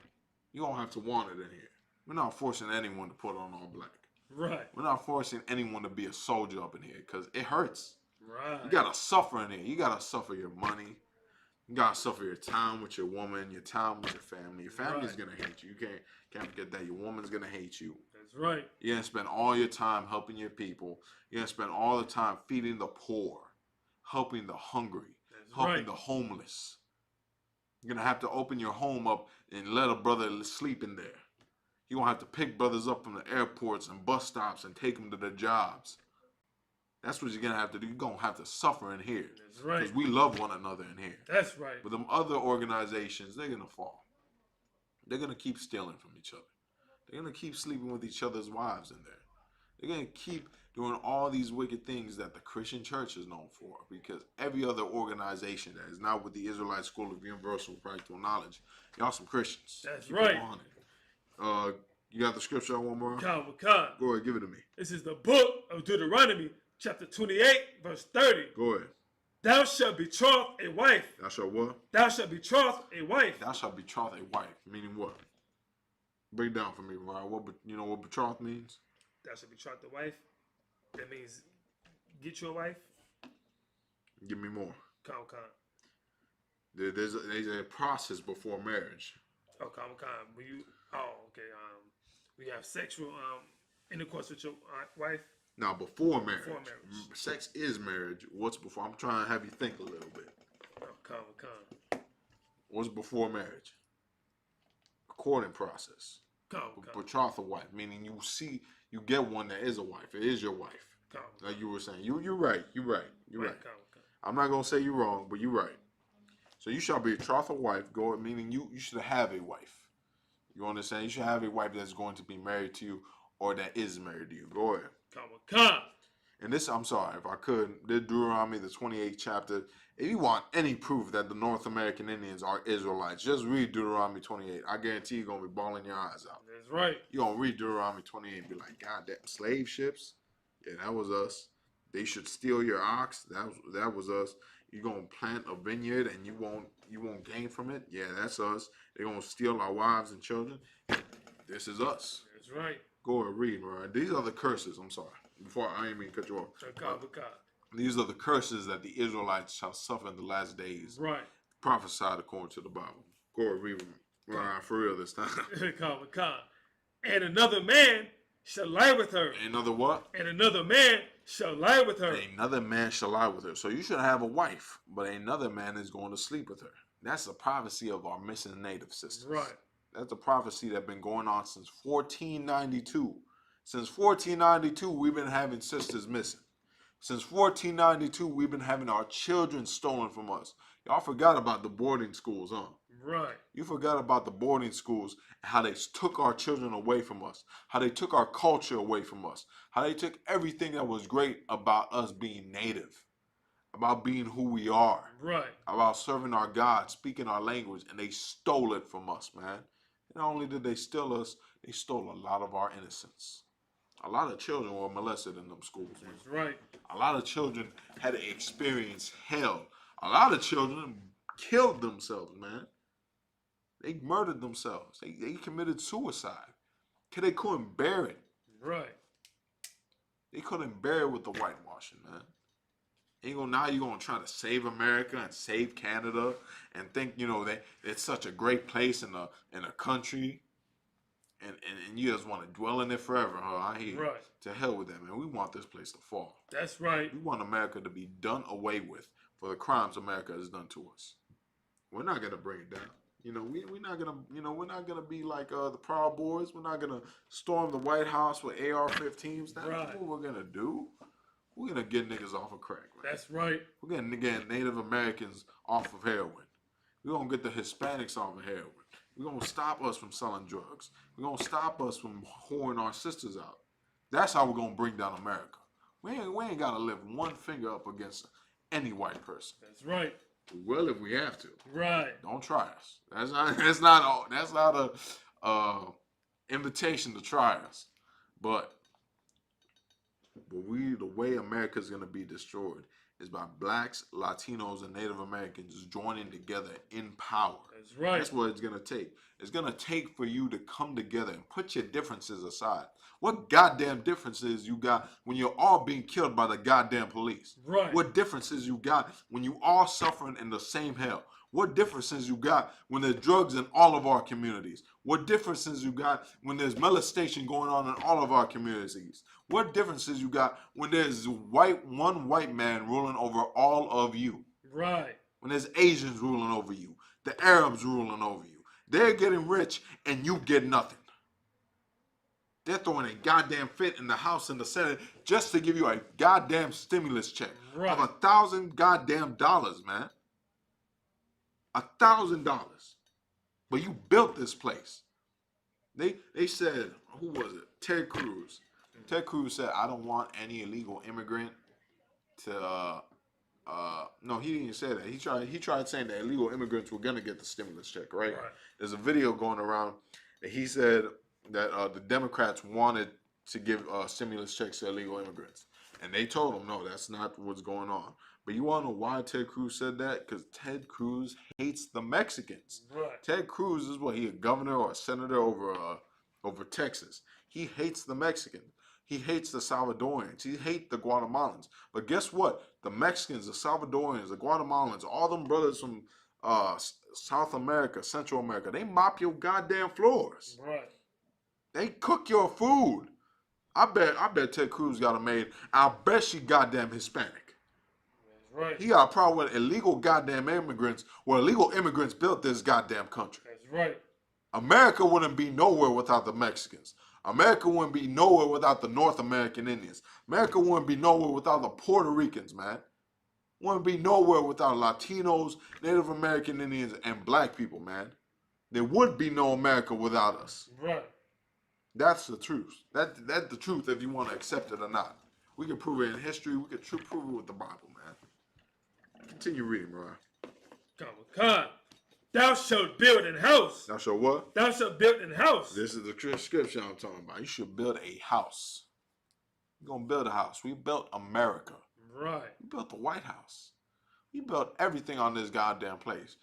you don't have to want it in here. We're not forcing anyone to put on all black. Right. We're not forcing anyone to be a soldier up in here because it hurts. Right. You got to suffer in here. You got to suffer your money. You gotta suffer your time with your woman, your time with your family. Your family's Right. gonna hate you. You can't forget that. Your woman's gonna hate you. That's right. You're gonna spend all your time helping your people. You're gonna spend all the time feeding the poor, helping the hungry, That's helping right. the homeless. You're gonna have to open your home up and let a brother sleep in there. You're gonna have to pick brothers up from the airports and bus stops and take them to their jobs. That's what you're gonna have to do. You're gonna have to suffer in here. That's right. Because we love one another in here. That's right. But them other organizations, they're gonna fall. They're gonna keep stealing from each other. They're gonna keep sleeping with each other's wives in there. They're gonna keep doing all these wicked things that the Christian church is known for. Because every other organization that is not with the Israelite School of Universal Practical Knowledge, y'all some Christians. That's Keep right. it on it. You got the scripture I want more? Khan, Khan. Go ahead, give it to me. This is the book of Deuteronomy, chapter 28, verse 30. Go ahead. Thou shalt betroth a wife. Thou shalt what? Thou shalt betroth a wife. Thou shalt betroth a wife. Meaning what? Break it down for me, Ryan. You know what betroth means? Thou shalt betroth a wife. That means get you a wife. Give me more. Khan, Khan. There's a process before marriage. Oh, Khan, Khan. When you, okay. We have sexual intercourse with your wife. Now, before marriage, Before marriage. Sex is marriage. What's before? I'm trying to have you think a little bit. Oh, Khan, Khan. What's before marriage? A courting process. Khan, Khan. Betroth a wife, meaning you get one that is a wife. It is your wife. Khan. Like you were saying. You're right. You're right. You're right. Khan, Khan. I'm not gonna say you're wrong, but you're right. So you shall betroth a wife, meaning you should have a wife. You understand? You should have a wife that's going to be married to you or that is married to you. Go ahead. Khan, Khan. And this, I'm sorry, if I could, this Deuteronomy, the 28th chapter. If you want any proof that the North American Indians are Israelites, just read Deuteronomy 28. I guarantee you're going to be bawling your eyes out. That's right. You're going to read Deuteronomy 28 and be like, God damn, slave ships? Yeah, that was us. They should steal your ox. That was us. You're going to plant a vineyard and you won't gain from it. Yeah, that's us. They're going to steal our wives and children. This is us. That's right. Go and read, right? These are the curses. I'm sorry. Before I didn't mean to cut you off. Khan, Khan. These are the curses that the Israelites shall suffer in the last days. Right. Prophesied according to the Bible. Go and read them. Right, for real this time. Khan, Khan. And another man shall lie with her. Another what? And another man shall lie with her. Another man shall lie with her. So you should have a wife, but another man is going to sleep with her. That's the prophecy of our missing native sisters. Right. That's a prophecy that's been going on since 1492. Since 1492, we've been having sisters missing. Since 1492, we've been having our children stolen from us. Y'all forgot about the boarding schools, huh? Right. You forgot about the boarding schools, how they took our children away from us, how they took our culture away from us, how they took everything that was great about us being native, about being who we are, Right. about serving our God, speaking our language, and they stole it from us, man. Not only did they steal us, they stole a lot of our innocence. A lot of children were molested in them schools, man. That's right. A lot of children had to experience hell. A lot of children killed themselves, man. They murdered themselves. They committed suicide. Cause they couldn't bear it. Right. They couldn't bear it with the whitewashing, man. Now you're gonna try to save America and save Canada and think, that it's such a great place in a country. And you just want to dwell in it forever, huh? I hear you. Right. To hell with that, man. We want this place to fall. That's right. We want America to be done away with for the crimes America has done to us. We're not gonna bring it down. We're not gonna be like the Proud Boys. We're not gonna storm the White House with AR-15s. That's Right. what we're gonna do. We're gonna get niggas off of crack, man. That's right. We're gonna get Native Americans off of heroin. We're gonna get the Hispanics off of heroin. We're gonna stop us from selling drugs. We're gonna stop us from whoring our sisters out. That's how we're gonna bring down America. We ain't gotta lift one finger up against any white person. That's right. We will if we have to. Right. Don't try us. That's not a invitation to try us. But the way America's gonna be destroyed is by blacks, Latinos, and Native Americans joining together in power. That's right. That's what it's gonna take. It's gonna take for you to come together and put your differences aside. What goddamn differences you got when you're all being killed by the goddamn police? Right. What differences you got when you all suffering in the same hell? What differences you got when there's drugs in all of our communities? What differences you got when there's molestation going on in all of our communities? What differences you got when there's one white man ruling over all of you? Right. When there's Asians ruling over you, the Arabs ruling over you. They're getting rich and you get nothing. They're throwing a goddamn fit in the House and the Senate just to give you a goddamn stimulus check Right. of $1,000 goddamn dollars, man. $1,000. But you built this place. They said, who was it? Ted Cruz. Ted Cruz said, I don't want any illegal immigrant to no, he didn't say that. He tried saying that illegal immigrants were gonna get the stimulus check, right? There's a video going around that he said that the Democrats wanted to give stimulus checks to illegal immigrants. And they told him, no, that's not what's going on. But you want to know why Ted Cruz said that? Because Ted Cruz hates the Mexicans. Right. Ted Cruz is what, he a governor or a senator over Texas. He hates the Mexicans. He hates the Salvadorians. He hates the Guatemalans. But guess what? The Mexicans, the Salvadorians, the Guatemalans, all them brothers from South America, Central America, they mop your goddamn floors. Right. They cook your food. I bet Ted Cruz got a maid. I bet she goddamn Hispanic. That's right. He got a problem with illegal goddamn immigrants. Well, illegal immigrants built this goddamn country. That's right. America wouldn't be nowhere without the Mexicans. America wouldn't be nowhere without the North American Indians. America wouldn't be nowhere without the Puerto Ricans, man. Wouldn't be nowhere without Latinos, Native American Indians, and black people, man. There would be no America without us. Right. That's the truth. That's the truth if you want to accept it or not. We can prove it in history. We can prove it with the Bible, man. Continue reading, Mariah. Come. Thou shalt build an house. Now, show what? Thou shalt build an house. This is the scripture I'm talking about. You should build a house. You're going to build a house. We built America. Right. We built the White House. We built everything on this goddamn place.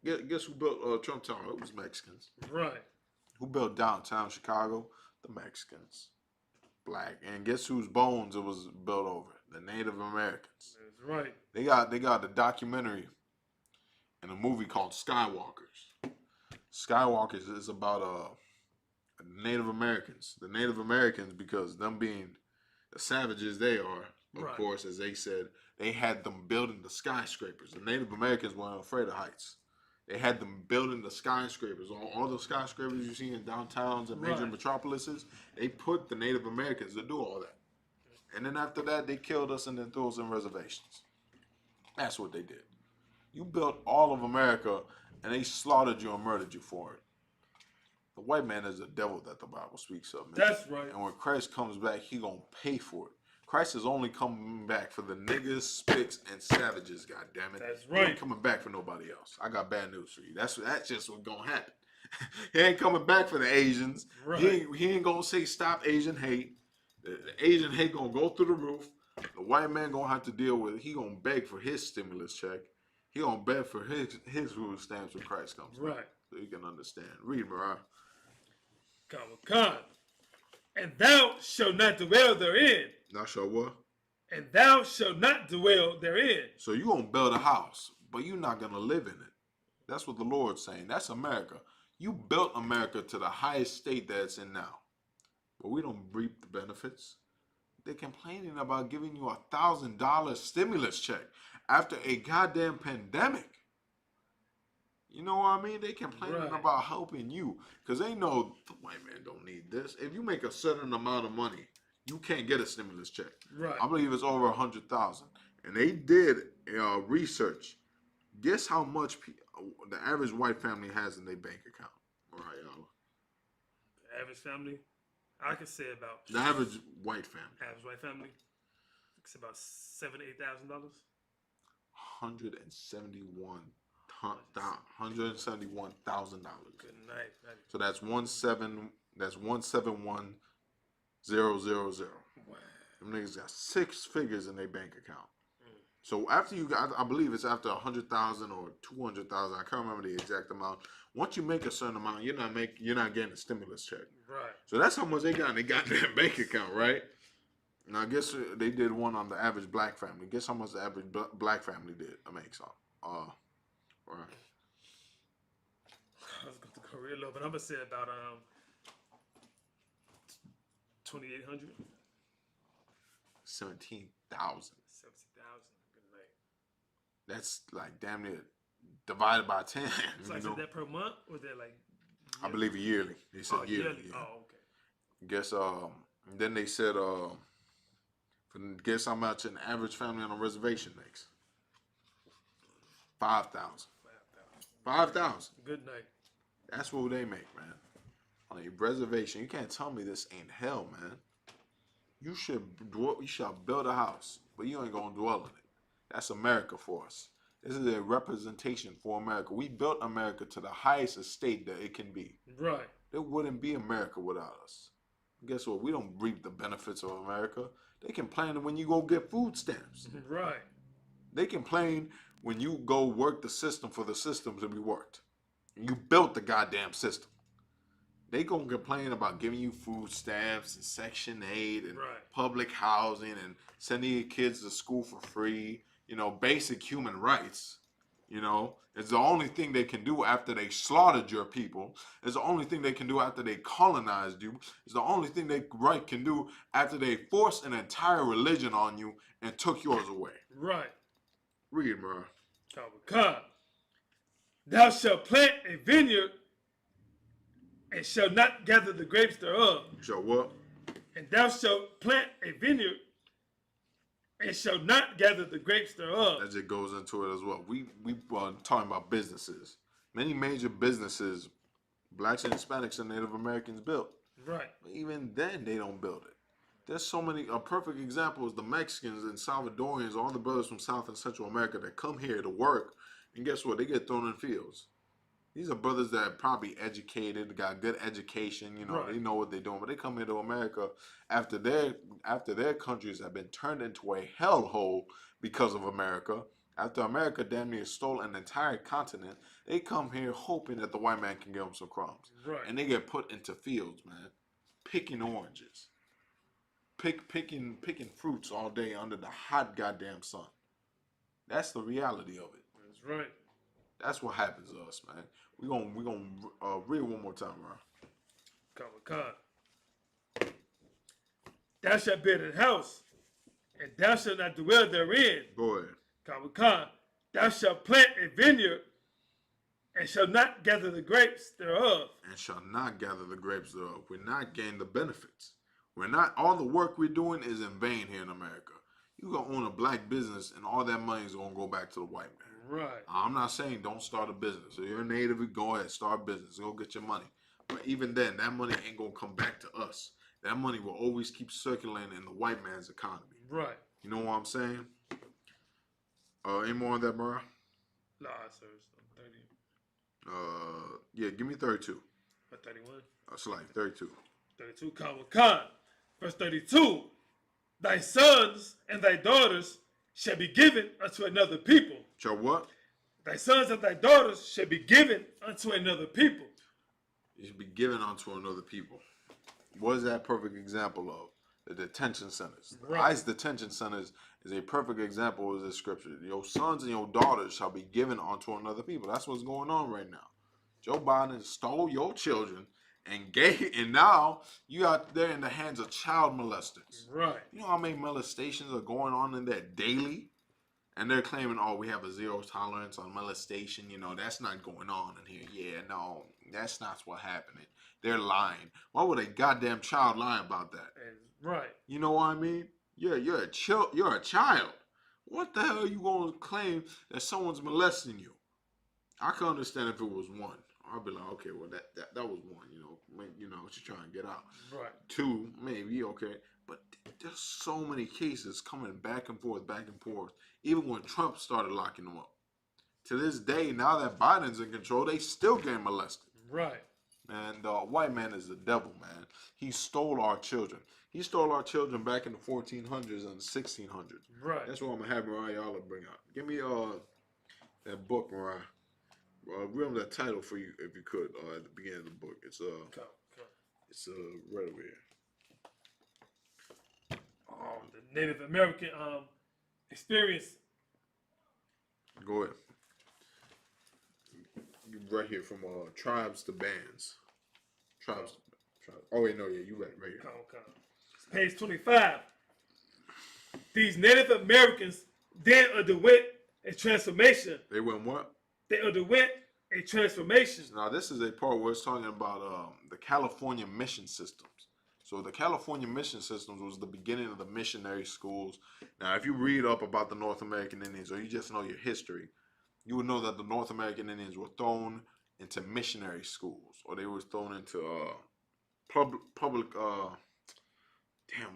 Guess who built Trump Tower? It was Mexicans. Right. Who built downtown Chicago? The Mexicans. Black. And guess whose bones it was built over? The Native Americans. That's right. They got a documentary and a movie called Skywalkers. Skywalkers is about Native Americans. The Native Americans, because them being the savages they are, of Right. course, as they said, they had them building the skyscrapers. The Native Americans weren't afraid of heights. They had them building the skyscrapers. All the skyscrapers you see in downtowns and major Right. metropolises, they put the Native Americans to do all that. And then after that, they killed us and then threw us in reservations. That's what they did. You built all of America, and they slaughtered you and murdered you for it. The white man is the devil that the Bible speaks of, man. That's right. And when Christ comes back, he gonna pay for it. Christ is only coming back for the niggas, spicks, and savages, goddammit. That's He ain't right. coming back for nobody else. I got bad news for you. That's just what's gonna happen. He ain't coming back for the Asians. Right. He ain't gonna say stop Asian hate. The Asian hate gonna go through the roof. The white man gonna have to deal with it. He gonna beg for his stimulus check. He gonna beg for his food stamps when Christ comes back. Right. So you can understand. Read, Mariah. Come. And thou shalt not dwell therein. Now show what? And thou shalt not dwell therein. So you gonna build a house, but you're not gonna live in it. That's what the Lord's saying. That's America. You built America to the highest state that it's in now. But we don't reap the benefits. They're complaining about giving you $1,000 stimulus check after a goddamn pandemic. You know what I mean? They complaining Right. about helping you because they know the white man don't need this. If you make a certain amount of money, you can't get a stimulus check. Right. I believe it's over 100,000. And they did research. Guess how much the average white family has in their bank account? All right, y'all. The average family, I could say about The average white family, average white family, it's about $7,000-8,000. $171,000. Good night. So that's 171,000. Wow. Them niggas got 6 figures in their bank account. So after you got, I believe it's after 100,000 or 200,000. I can't remember the exact amount. Once you make a certain amount, you're not getting a stimulus check. Right. So that's how much they got in their goddamn bank account, right? Now I guess they did one on the average black family. Guess how much the average black family did? Right. career low, but I'm gonna say about 2,800. 17,000. 70,000. Good night. That's like damn near divided by 10. So I you said know? that per month, or is that like? I believe yearly. They said Oh, yearly. yearly. Yeah. Oh, okay. Guess then they said guess how much an average family on a reservation makes. 5,000. 5,000. Good night. That's what they make, man. On a reservation. You can't tell me this ain't hell, man. You shall build a house, but you ain't gonna dwell in it. That's America for us. This is a representation for America. We built America to the highest estate that it can be. Right. There wouldn't be America without us. Guess what? We don't reap the benefits of America. They complain when you go get food stamps. Right. They complain when you go work the system for the system to be worked. You built the goddamn system. They gonna complain about giving you food stamps and Section 8 and Right. public housing and sending your kids to school for free. You know, basic human rights. You know, it's the only thing they can do after they slaughtered your people. It's the only thing they can do after they colonized you. It's the only thing they can do after they forced an entire religion on you and took yours away. Right. Read, bro. Khan. Thou shalt plant a vineyard and shalt not gather the grapes thereof. So what? And thou shalt plant a vineyard and shalt not gather the grapes thereof. That just goes into it as well. We talking about businesses. Many major businesses, blacks and Hispanics and Native Americans built. Right. But even then, they don't build it. There's so many. A perfect example is the Mexicans and Salvadorians, all the brothers from South and Central America that come here to work, and guess what? They get thrown in fields. These are brothers that are probably educated, got good education, you know, Right. They know what they're doing, but they come here to America after their countries have been turned into a hellhole because of America. After America damn near stole an entire continent, they come here hoping that the white man can give them some crumbs. Right. And they get put into fields, man, picking oranges, picking fruits all day under the hot goddamn sun. That's the reality of it. That's right. That's what happens to us, man. We gonna read one more time, bro. Khan. Thou shalt build a house, and thou shalt not dwell therein. Go ahead. Khan. Thou shalt plant a vineyard, and shalt not gather the grapes thereof. And shall not gather the grapes thereof. We're not getting the benefits. We're not. All the work we're doing is in vain here in America. You gonna own a black business, and all that money is gonna go back to the white man. Right. I'm not saying don't start a business. If you're a native, go ahead, start a business. Go get your money. But even then, that money ain't going to come back to us. That money will always keep circulating in the white man's economy. Right. You know what I'm saying? Any more on that, Mara? Nah, sir. It's 30. Yeah, give me 32. Or 31. It's like 32. 32. Khan. Verse 32. Thy sons and thy daughters shall be given unto another people. So what? Thy sons and thy daughters shall be given unto another people. You should be given unto another people. What is that perfect example of? The detention centers. Right. ICE detention centers is a perfect example of this scripture. Your sons and your daughters shall be given unto another people. That's what's going on right now. Joe Biden stole your children and now you out there in the hands of child molesters. Right. You know how many molestations are going on in there daily? And they're claiming, oh, we have a zero tolerance on molestation. You know, that's not going on in here. Yeah, no, that's not what's happening. They're lying. Why would a goddamn child lie about that? Right. You know what I mean? You're a child. What the hell are you going to claim that someone's molesting you? I can understand if it was one. I'd be like, okay, well, that was one, you know what you're trying to get out. Right. Two, maybe, okay. But there's so many cases coming back and forth, even when Trump started locking them up. To this day, now that Biden's in control, they still getting molested. Right. And white man is the devil, man. He stole our children. He stole our children back in the 1400s and 1600s. Right. That's what I'm going to have Mariah bring out. Give me that book, Mariah. Read that title for you, if you could, at the beginning of the book. It's right over here. The Native American experience. Go ahead. right here from Tribes to Bands. Tribes. Oh wait, no, yeah, you right here. It's page 25. These Native Americans then underwent a transformation. They went what? They underwent a transformation. Now this is a part where it's talking about the California mission systems. So the California mission systems was the beginning of the missionary schools. Now, if you read up about the North American Indians, or you just know your history, you would know that the North American Indians were thrown into missionary schools, or they were thrown into public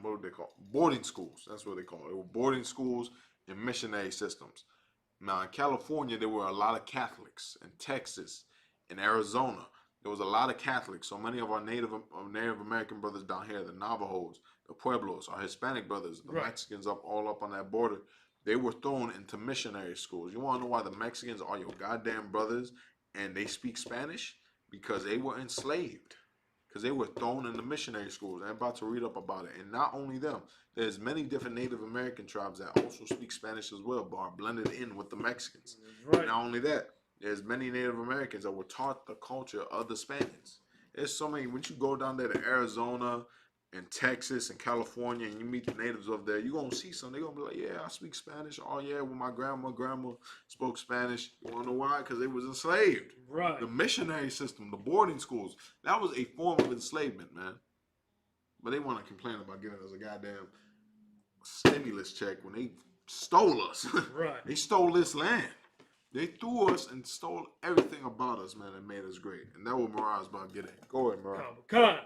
what would they call boarding schools? That's what they call it. They were boarding schools and missionary systems. Now in California, there were a lot of Catholics. In Texas, in Arizona, there was a lot of Catholics. So many of our Native American brothers down here, the Navajos, the Pueblos, our Hispanic brothers, the Mexicans all up on that border, they were thrown into missionary schools. You want to know why the Mexicans are your goddamn brothers and they speak Spanish? Because they were enslaved. Because they were thrown into missionary schools. I'm about to read up about it. And not only them, there's many different Native American tribes that also speak Spanish as well, but are blended in with the Mexicans. Right. Not only that, there's many Native Americans that were taught the culture of the Spaniards. There's so many. When you go down there to Arizona and Texas and California and you meet the natives over there, you're going to see some. They're going to be like, yeah, I speak Spanish. Oh, yeah, well, my grandma spoke Spanish. You want to know why? Because they was enslaved. Right. The missionary system, the boarding schools, that was a form of enslavement, man. But they want to complain about giving us a goddamn stimulus check when they stole us. Right. They stole this land. They threw us and stole everything about us, man, and made us great. And that's what Mariah's about to get at. Go ahead, Mariah.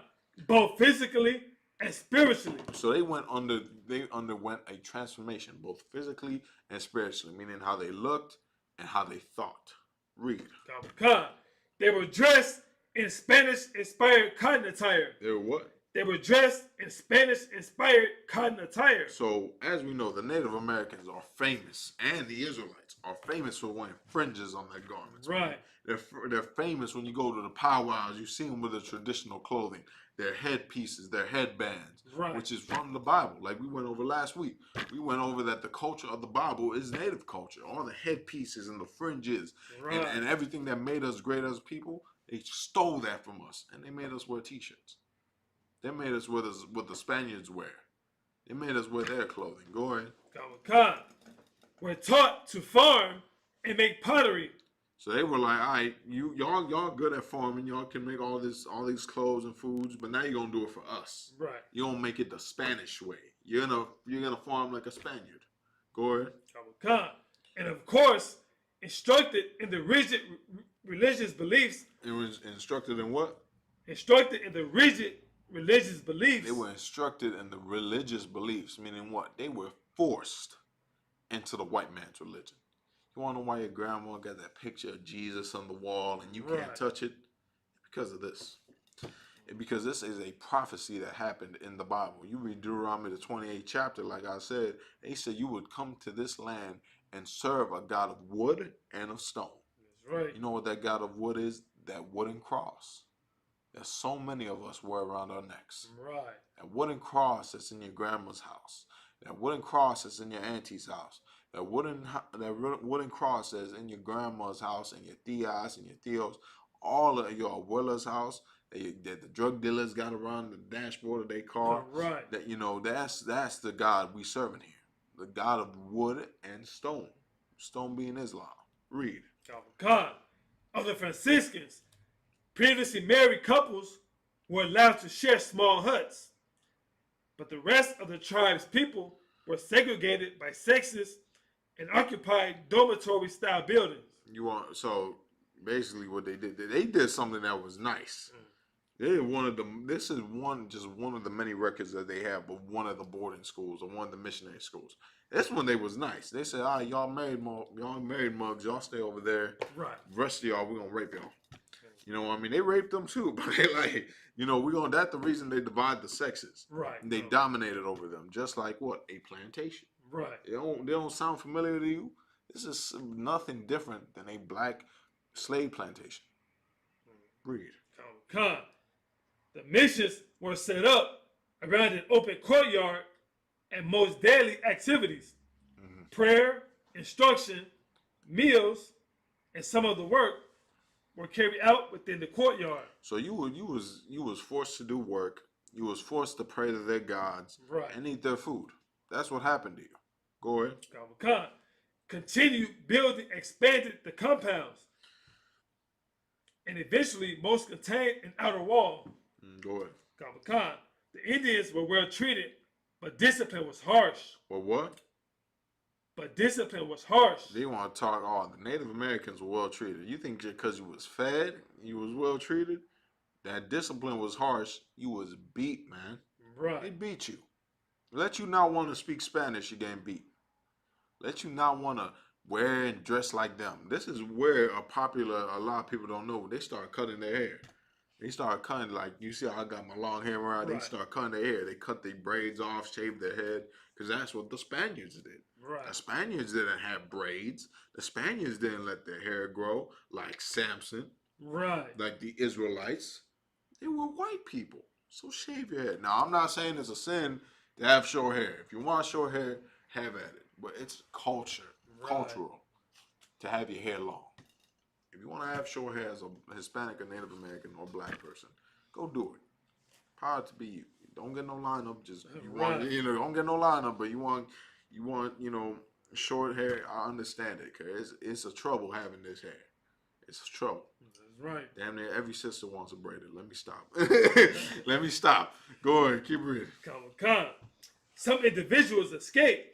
Both physically and spiritually. So they underwent a transformation, both physically and spiritually, meaning how they looked and how they thought. Read. They were dressed in Spanish-inspired cotton attire. They were what? They were dressed in Spanish-inspired cotton attire. So, as we know, the Native Americans are famous, and the Israelites are famous for wearing fringes on their garments. Right. They're famous when you go to the powwows. You see them with the traditional clothing, their headpieces, their headbands, which is from the Bible. Like we went over last week. We went over that the culture of the Bible is Native culture. All the headpieces and the fringes and everything that made us great as people, they stole that from us, and they made us wear T-shirts. They made us wear what the Spaniards wear. They made us wear their clothing. Go ahead. We're taught to farm and make pottery. So they were like, all right, y'all good at farming. Y'all can make all these clothes and foods, but now you're gonna do it for us. Right. You don't make it the Spanish way. You're gonna farm like a Spaniard. Go ahead. And of course, instructed in the rigid religious beliefs. It was instructed in what? Instructed in the rigid religious beliefs. They were instructed in the religious beliefs, meaning what? They were forced into the white man's religion. You want to know why your grandma got that picture of Jesus on the wall and you can't touch it? Because of this. Because this is a prophecy that happened in the Bible. You read Deuteronomy the 28th chapter, like I said, they said you would come to this land and serve a God of wood and of stone. That's right. You know what that God of wood is? That wooden cross. There's so many of us wear around our necks. Right. That wooden cross that's in your grandma's house. That wooden cross that's in your auntie's house. That wooden cross that's in your grandma's house and your tias and your tios. All of your abuela's house. That the drug dealers got around the dashboard of their car. Right. That, you know, that's the God we serving here. The God of wood and stone. Stone being Islam. Read. Of the Franciscans, previously married couples were allowed to share small huts, but the rest of the tribe's people were segregated by sexes and occupied dormitory-style buildings. So basically, what they did something that was nice. They wanted them. This is one of the many records that they have of one of the boarding schools or one of the missionary schools. This one they was nice. They said, "All right, y'all married mugs, y'all stay over there. Right. The rest of y'all, we're gonna rape y'all." You know what I mean? They raped them too, but they like, that's the reason they divide the sexes. Right. And they dominated over them, just like what? A plantation. Right. They don't sound familiar to you? This is nothing different than a black slave plantation. Read. The missions were set up around an open courtyard and most daily activities, prayer, instruction, meals, and some of the work were carried out within the courtyard. So you was forced to do work. You was forced to pray to their gods Right. and eat their food. That's what happened to you. Go ahead. Kama Khan continued building, expanded the compounds, and eventually most contained an outer wall. Go ahead. Kama Khan. The Indians were well treated, but discipline was harsh. Well, what? But discipline was harsh. They want to talk. Oh, the Native Americans were well treated. You think just because you was fed, you was well treated? That discipline was harsh. You was beat, man. They Right. beat you. Let you not want to speak Spanish, you getting beat. Let you not want to wear and dress like them. This is where a lot of people don't know. They start cutting their hair. They start cutting, like, you see how I got my long hair around? They Right. start cutting their hair. They cut their braids off, shave their head, because that's what the Spaniards did. The Right. Spaniards didn't have braids. The Spaniards didn't let their hair grow like Samson, Right. like the Israelites. They were white people. So shave your head. Now, I'm not saying it's a sin to have short hair. If you want short hair, have at it. But it's cultural to have your hair long. If you want to have short hair as a Hispanic or Native American or black person, go do it. Power to be you. Don't get no lineup. Just you want, Right. don't get no lineup. But you want, short hair. I understand it, cause it's a trouble having this hair. It's a trouble. That's right. Damn near every sister wants a braided. Let me stop. Let me stop. Go ahead. Keep reading. Kama Khan. Some individuals escaped,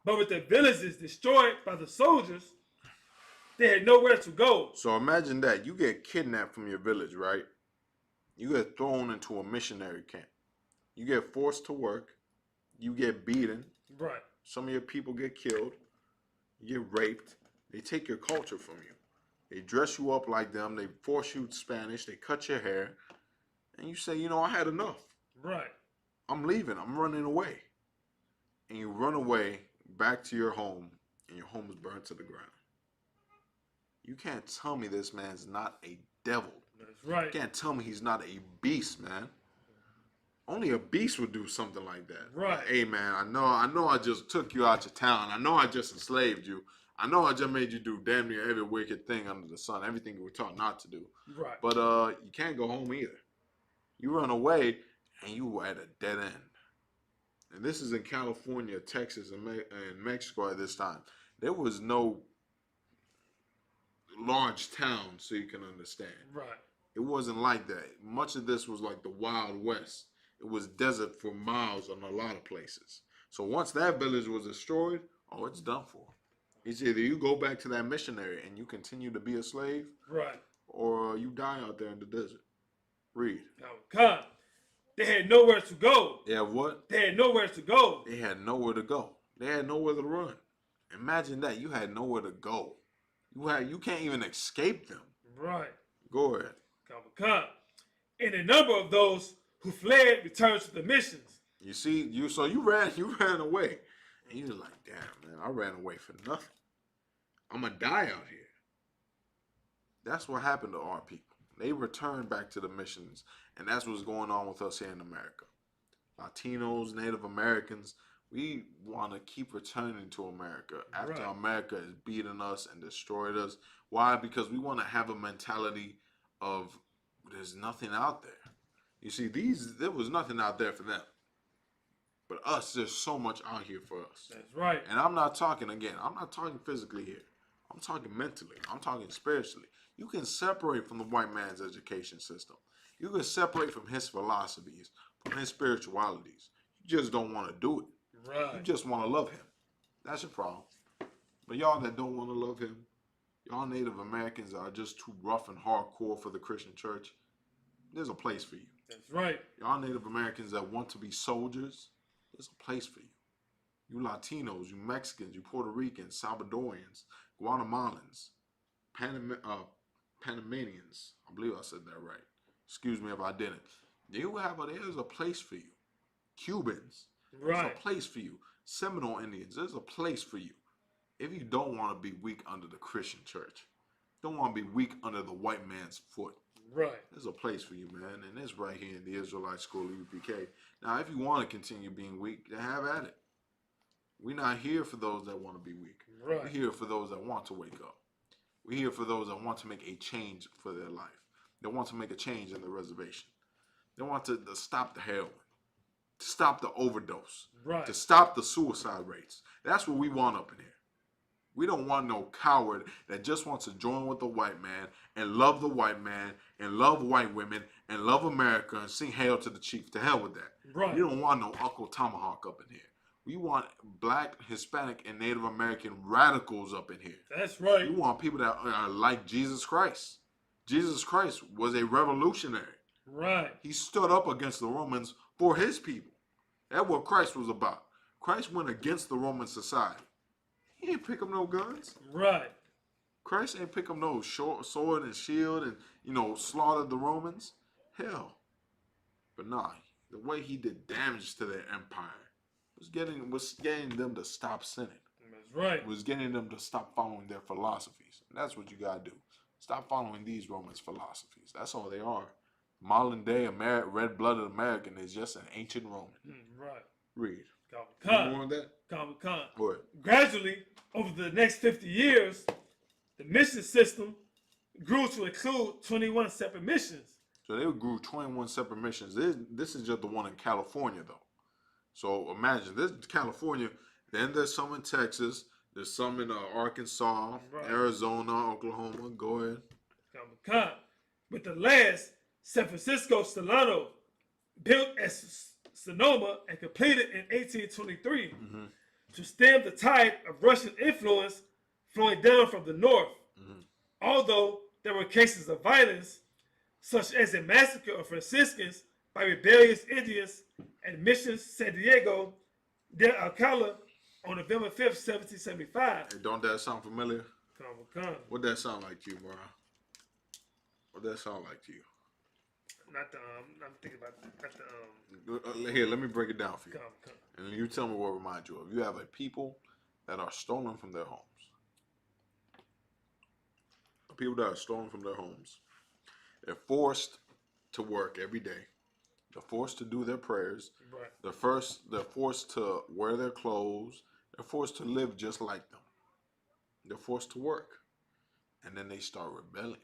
but with their villages destroyed by the soldiers, they had nowhere to go. So imagine that. You get kidnapped from your village, right? You get thrown into a missionary camp. You get forced to work. You get beaten. Right. Some of your people get killed. You get raped. They take your culture from you. They dress you up like them. They force you Spanish. They cut your hair. And you say, I had enough. Right. I'm leaving. I'm running away. And you run away back to your home, and your home is burnt to the ground. You can't tell me this man's not a devil. That's right. You can't tell me he's not a beast, man. Only a beast would do something like that. Right. Hey, man, I know I just took you out your town. I know I just enslaved you. I know I just made you do damn near every wicked thing under the sun, everything you were taught not to do. Right. But you can't go home either. You run away, and you were at a dead end. And this is in California, Texas, and Mexico at this time. There was no large town, so you can understand. Right. It wasn't like that. Much of this was like the Wild West. It was desert for miles in a lot of places. So once that village was destroyed, it's done for. It's either you go back to that missionary and you continue to be a slave, Right. or you die out there in the desert. Read. Kama Khan. They had nowhere to go. They have what? They had nowhere to go. They had nowhere to go. They had nowhere to run. Imagine that. You had nowhere to go. You can't even escape them. Right. Go ahead. Kama Khan. And a number of those who fled returned to the missions. You see, you ran away. And you're like, damn, man, I ran away for nothing. I'm gonna die out here. That's what happened to our people. They returned back to the missions, and that's what's going on with us here in America. Latinos, Native Americans, we want to keep returning to America after Right. America has beaten us and destroyed us. Why? Because we want to have a mentality of there's nothing out there. You see, there was nothing out there for them. But us, there's so much out here for us. That's right. And I'm not talking physically here. I'm talking mentally. I'm talking spiritually. You can separate from the white man's education system. You can separate from his philosophies, from his spiritualities. You just don't want to do it. You Right. just want to love him. That's your problem. But y'all that don't want to love him, y'all Native Americans are just too rough and hardcore for the Christian church. There's a place for you. That's right. Y'all Native Americans that want to be soldiers, there's a place for you. You Latinos, you Mexicans, you Puerto Ricans, Salvadorians, Guatemalans, Panamanians. I believe I said that right. Excuse me if I didn't. There's a place for you. Cubans, there's Right. a place for you. Seminole Indians, there's a place for you. If you don't want to be weak under the Christian church, don't want to be weak under the white man's foot, Right. there's a place for you, man. And it's right here in the Israelite School of UPK. Now, if you want to continue being weak, then have at it. We're not here for those that want to be weak. We're Right. here for those that want to wake up. We're here for those that want to make a change for their life. They want to make a change in the reservation. They want to stop the heroin, to stop the overdose, Right. to stop the suicide rates. That's what we want up in here. We don't want no coward that just wants to join with the white man and love the white man and love white women and love America and sing hail to the chief. To hell with that. Right. We don't want no Uncle Tomahawk up in here. We want black, Hispanic, and Native American radicals up in here. That's right. We want people that are like Jesus Christ. Jesus Christ was a revolutionary. Right. He stood up against the Romans for his people. That's what Christ was about. Christ went against the Roman society. He ain't pick up no guns. Right. Christ ain't pick up no sword and shield and, slaughtered the Romans. Hell. But nah, the way he did damage to their empire was getting them to stop sinning. That's right. Was getting them to stop following their philosophies. And that's what you gotta do. Stop following these Romans' philosophies. That's all they are. Modern day red-blooded American is just an ancient Roman. Right. Read. Common More on that? Con. What? Gradually, over the next 50 years, the mission system grew to include 21 separate missions. So they grew 21 separate missions. This is just the one in California, though. So imagine, this is California. Then there's some in Texas. There's some in Arkansas, Right. Arizona, Oklahoma. Go ahead. Con. With the last, San Francisco Solano, built at Sonoma and completed in 1823 to stem the tide of Russian influence flowing down from the north. Although there were cases of violence, such as a massacre of Franciscans by rebellious Indians at Mission San Diego del Alcala on November 5th, 1775. Hey, don't that sound familiar? Con. What that sound like to you, bro? What that sound like to you? Not the I'm thinking about not the Here, let me break it down for you. Con. And you tell me what reminds you of. You have a people that are stolen from their homes. People that are stolen from their homes. They're forced to work every day. They're forced to do their prayers. Right. They're forced to wear their clothes. They're forced to live just like them. They're forced to work. And then they start rebelling.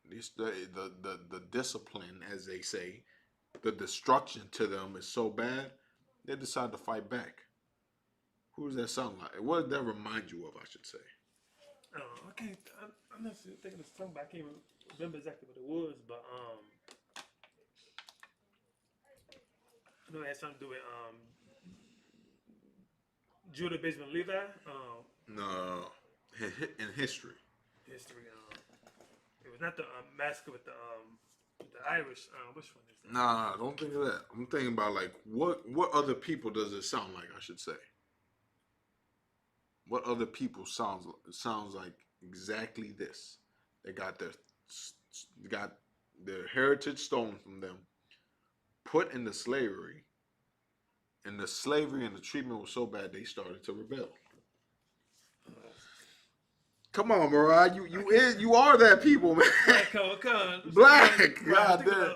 The discipline, as they say, the destruction to them is so bad, they decide to fight back. Who does that sound like? What does that remind you of, I should say? I'm not thinking of the song, but I can't remember exactly what it was. But I know it had something to do with Judah Benjamin Levi. No, in history. History. It was not the massacre with the Irish. Which one is that? Nah, don't think of that. I'm thinking about like what other people does it sound like, I should say. What other people sounds like exactly this. They got their heritage stolen from them, put into slavery, and the slavery and the treatment was so bad they started to rebel. Come on, Mariah, you are that people, man. Black, God damn.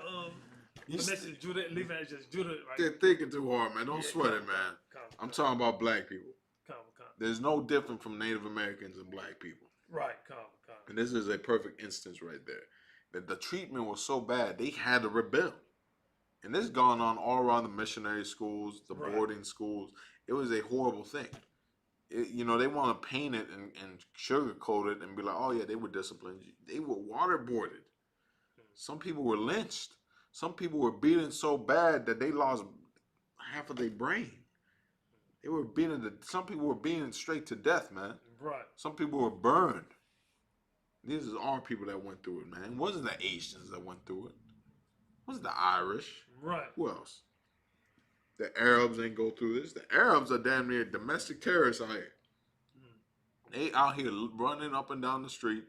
The message Judah Levi is just Judah. Right? They're thinking too hard, man. Don't sweat it, man. I'm talking about black people. There's no different from Native Americans and black people. Right, and this is a perfect instance right there. That the treatment was so bad, they had to rebel. And this has gone on all around the missionary schools, the boarding schools. It was a horrible thing. They want to paint it and sugarcoat it and be like, oh yeah, they were disciplined. They were waterboarded. Some people were lynched. Some people were beaten so bad that they lost half of their brain. They were beaten. Some people were beaten straight to death, man. Right. Some people were burned. These are our people that went through it, man. It wasn't the Asians that went through it. It wasn't the Irish. Right. Who else? The Arabs ain't go through this. The Arabs are damn near domestic terrorists out here. They out here running up and down the street.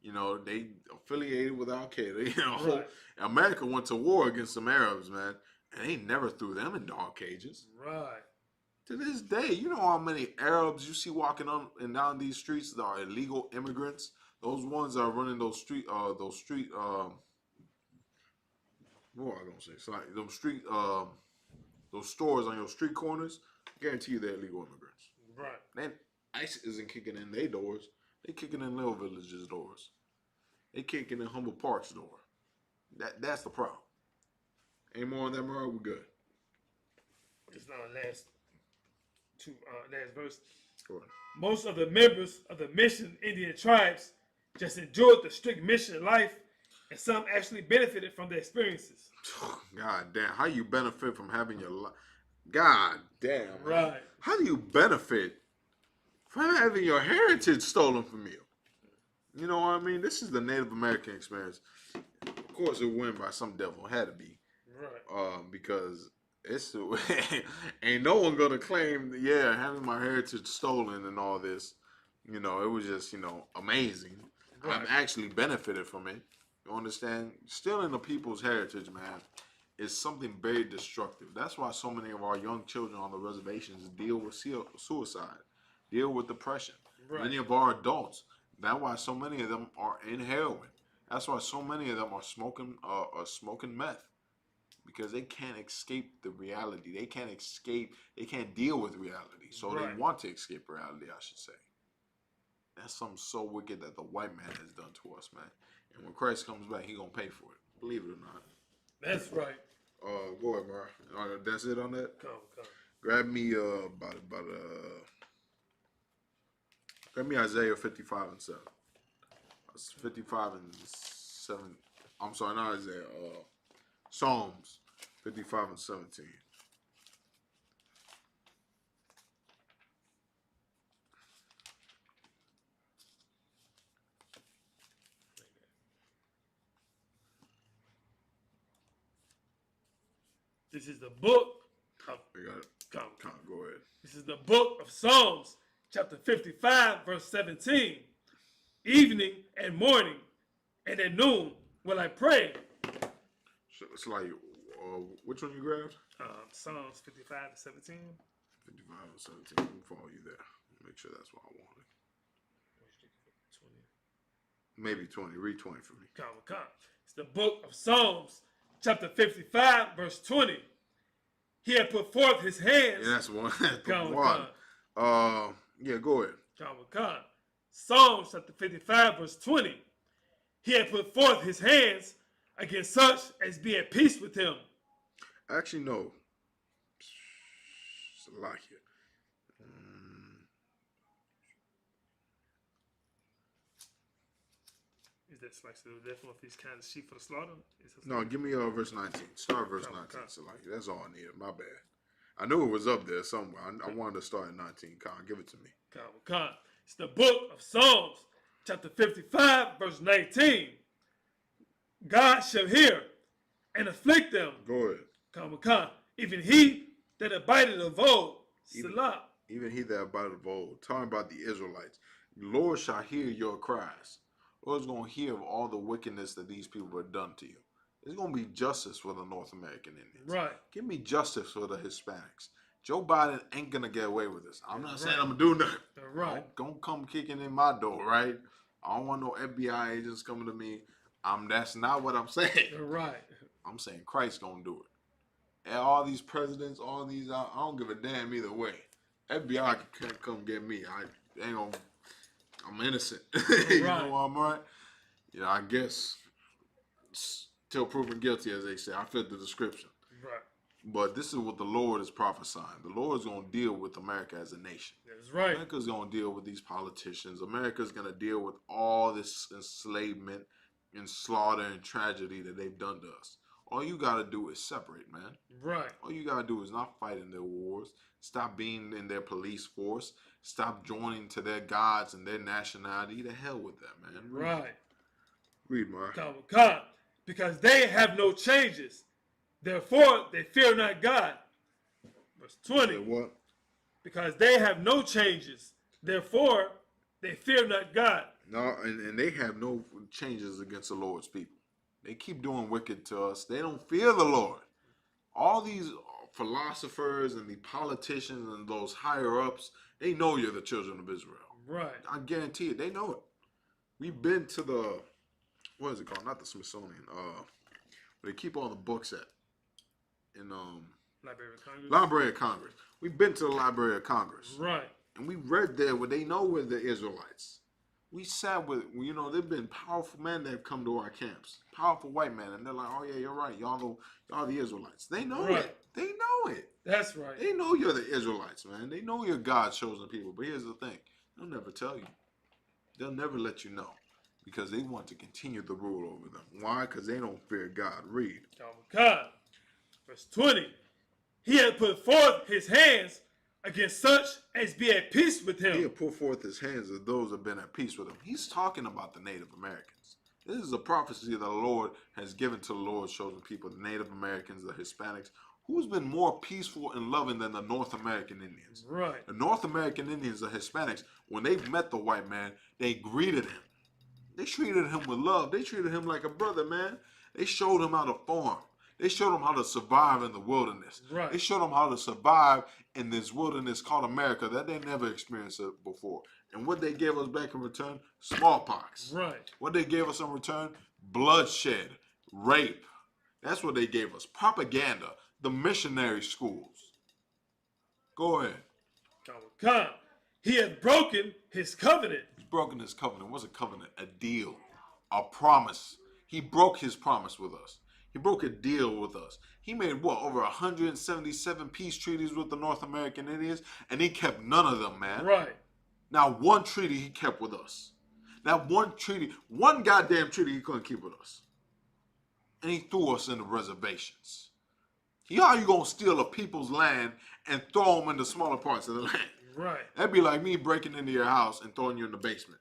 They affiliated with Al Qaeda. Right. America went to war against some Arabs, man, and they never threw them in dog cages. Right. To this day, you know how many Arabs you see walking on and down these streets that are illegal immigrants? Those ones that are running those street, what am I gonna say? Sorry, those stores on your street corners. I guarantee you they're illegal immigrants. Right. Then ICE isn't kicking in their doors. They kicking in Little Village's doors. They kicking in Humble Park's door. That's the problem. Any more on that, Murray? We good. Just last last verse. Go ahead. Most of the members of the Mission Indian tribes just enjoyed the strict mission life, and some actually benefited from the experiences. God damn. How you benefit from having your life? God damn. Man. Right. How do you benefit from having your heritage stolen from you? You know what I mean? This is the Native American experience. Of course, it went by some devil. It had to be. Right. Because it's ain't no one gonna claim, yeah, having my heritage stolen and all this. You know, it was just, amazing. Right. I've actually benefited from it. You understand? Stealing the people's heritage, man, is something very destructive. That's why so many of our young children on the reservations deal with suicide, deal with depression. Right. Many of our adults, that's why so many of them are in heroin. That's why so many of them are smoking meth. Because they can't escape the reality. They can't deal with reality. So Right. they want to escape reality, I should say. That's something so wicked that the white man has done to us, man. And when Christ comes back, he gonna pay for it. Believe it or not. That's right. Go ahead, Mar. That's it on that. Come. Grab me grab me Isaiah 55 and 7. 55 and 7. I'm sorry, not Isaiah. Psalms 55 and 17. This is the book of I got it. come. Go ahead. This is the book of Psalms, chapter 55, verse 17. Evening and morning and at noon will I pray. It's like, which one you grabbed? Psalms 55 to 17. 55 and 17. Let me follow you there. Make sure that's what I wanted. 20. Maybe 20. Read 20 for me. Come. It's the book of Psalms, chapter 55, verse 20. He had put forth his hands. Yeah, that's one. That's Come. one. Yeah, go ahead. Come. Psalms, chapter 55, verse 20. He had put forth his hands against such as be at peace with him. Actually, no. It's a lot here. Is that like so therefore if he's kind of sheep for the slaughter? No, give me verse 19. Start verse 19. Come. So like, that's all I needed. My bad. I knew it was up there somewhere. I wanted to start at 19. Con, give it to me. Come. It's the book of Psalms, chapter 55, verse 19. God shall hear and afflict them. Go ahead. Come. Even he that abideth of old. Salah. Even he that abideth of old. Talking about the Israelites. The Lord shall hear your cries. The Lord's going to hear of all the wickedness that these people have done to you. There's going to be justice for the North American Indians. Right. Give me justice for the Hispanics. Joe Biden ain't going to get away with this. I'm not saying I'm going to do nothing. Right. Don't come kicking in my door, right? I don't want no FBI agents coming to me. That's not what I'm saying. Right. I'm saying Christ's going to do it. And all these presidents, all these, I don't give a damn either way. FBI can't come get me. I ain't gonna, I'm innocent. You Right. know I'm right? Yeah, I guess till proven guilty, as they say. I fit the description. Right. But this is what the Lord is prophesying. The Lord is going to deal with America as a nation. That's right. America's going to deal with these politicians. America's going to deal with all this enslavement and slaughter and tragedy that they've done to us. All you got to do is separate, man. Right. All you got to do is not fight in their wars. Stop being in their police force. Stop joining to their gods and their nationality. The hell with that, man. Right. Read, Mark. Come. Because they have no changes. Therefore, they fear not God. Verse 20. What? Because they have no changes. Therefore, they fear not God. No, and they have no changes against the Lord's people. They keep doing wicked to us. They don't fear the Lord. All these philosophers and the politicians and those higher ups, they know you're the children of Israel. Right. I guarantee it. They know it. We've been to the, what is it called? Not the Smithsonian. Where they keep all the books at. In Library of Congress. Library of Congress. We've been to the Library of Congress. Right. And we read there where they know we're the Israelites. We sat with, you know, there've been powerful men that have come to our camps, powerful white men, and they're like, oh yeah, you're right, y'all the Israelites. They know Right. it. They know it. That's right. They know you're the Israelites, man. They know you're God's chosen people. But here's the thing: they'll never tell you. They'll never let you know because they want to continue the rule over them. Why? Because they don't fear God. Read. God. Verse 20. He had put forth his hands against such as be at peace with He him. had put forth his hands as those who have been at peace with him. He's talking about the Native Americans. This is a prophecy that the Lord has given to the Lord's chosen people, the Native Americans, the Hispanics. Who's been more peaceful and loving than the North American Indians? Right. The North American Indians, the Hispanics, when they met the white man, they greeted him. They treated him with love. They treated him like a brother, man. They showed him how to farm. They showed him how to survive in the wilderness. Right. They showed him how to survive in this wilderness called America that they never experienced it before. And what they gave us back in return? Smallpox. Right. What they gave us in return? Bloodshed, rape. That's what they gave us. Propaganda, the missionary schools. Go ahead. God. He had broken his covenant. He's broken his covenant. What's a covenant? A deal, a promise. He broke his promise with us. He broke a deal with us. He made what, over 177 peace treaties with the North American Indians, and he kept none of them, man. Right. Now one treaty he kept with us. Now one goddamn treaty he couldn't keep with us. And he threw us into reservations. How you gonna steal a people's land and throw them into smaller parts of the land? Right. That'd be like me breaking into your house and throwing you in the basement.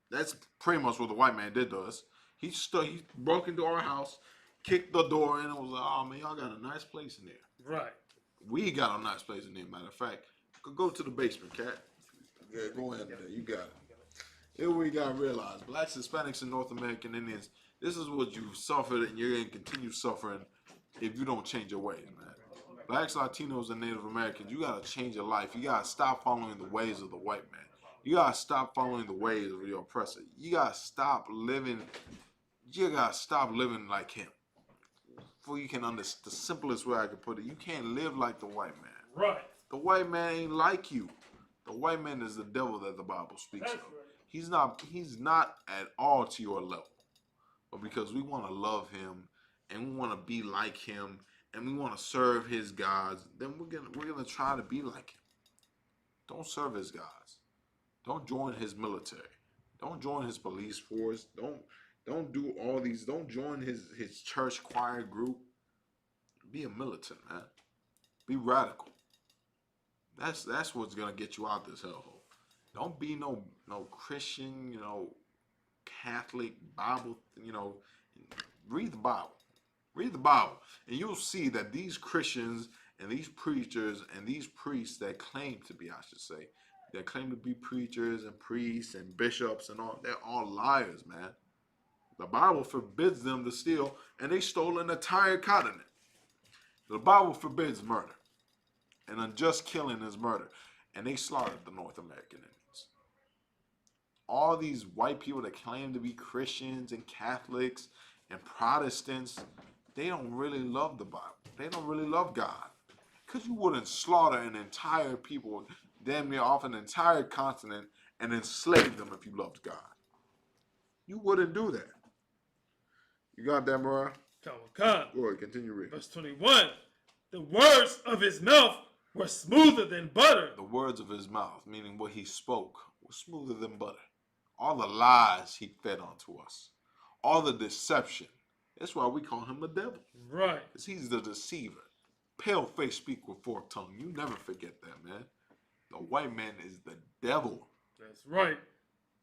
That's pretty much what the white man did to us. He broke into our house, kicked the door in, and was like, oh man, y'all got a nice place in there. Right. We got a nice place in there, matter of fact. Go to the basement, cat. Yeah, go ahead there. You got it. Here we gotta realize, blacks, Hispanics, and North American Indians, this is what you suffered and you're gonna continue suffering if you don't change your ways, man. Blacks, Latinos, and Native Americans, you gotta change your life. You gotta stop following the ways of the white man. You gotta stop following the ways of your oppressor. You gotta stop living like him. For you can understand, the simplest way I could put it, you can't live like the white man. Right. The white man ain't like you. The white man is the devil that the Bible speaks That's of. right. He's not at all to your level. But because we want to love him and we want to be like him and we want to serve his gods, then we're gonna try to be like him. Don't serve his gods. Don't join his military. Don't join his police force. Don't do all these. Don't join his church choir group. Be a militant, man. Be radical. That's what's gonna get you out this hellhole. Don't be no Christian, Catholic Bible. Read the Bible. Read the Bible, and you'll see that these Christians and these preachers and these priests that claim to be, that claim to be preachers and priests and bishops and all, they're all liars, man. The Bible forbids them to steal, and they stole an entire continent. The Bible forbids murder. And unjust killing is murder. And they slaughtered the North American Indians. All these white people that claim to be Christians and Catholics and Protestants, they don't really love the Bible. They don't really love God. Because you wouldn't slaughter an entire people, damn near off an entire continent, and enslave them if you loved God. You wouldn't do that. You got that, Mariah? Go ahead, continue reading. Verse 21. The words of his mouth were smoother than butter. The words of his mouth, meaning what he spoke, were smoother than butter. All the lies he fed onto us. All the deception. That's why we call him the devil. Right. Because he's the deceiver. Pale face speak with forked tongue. You never forget that, man. The white man is the devil. That's right.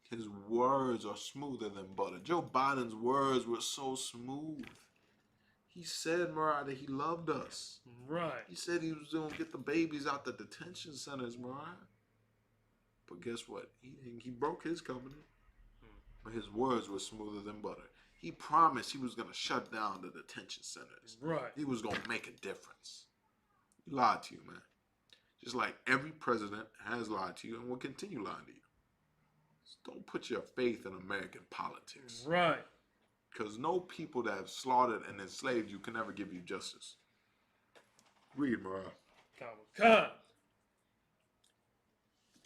His words are smoother than butter. Joe Biden's words were so smooth. He said, Mariah, that he loved us. Right. He said he was going to get the babies out the detention centers, Mariah. But guess what? He broke his covenant. But his words were smoother than butter. He promised he was going to shut down the detention centers. Right. He was going to make a difference. He lied to you, man. Just like every president has lied to you and will continue lying to you. Just don't put your faith in American politics. Right. Because no people that have slaughtered and enslaved you can ever give you justice. Read, Mariah.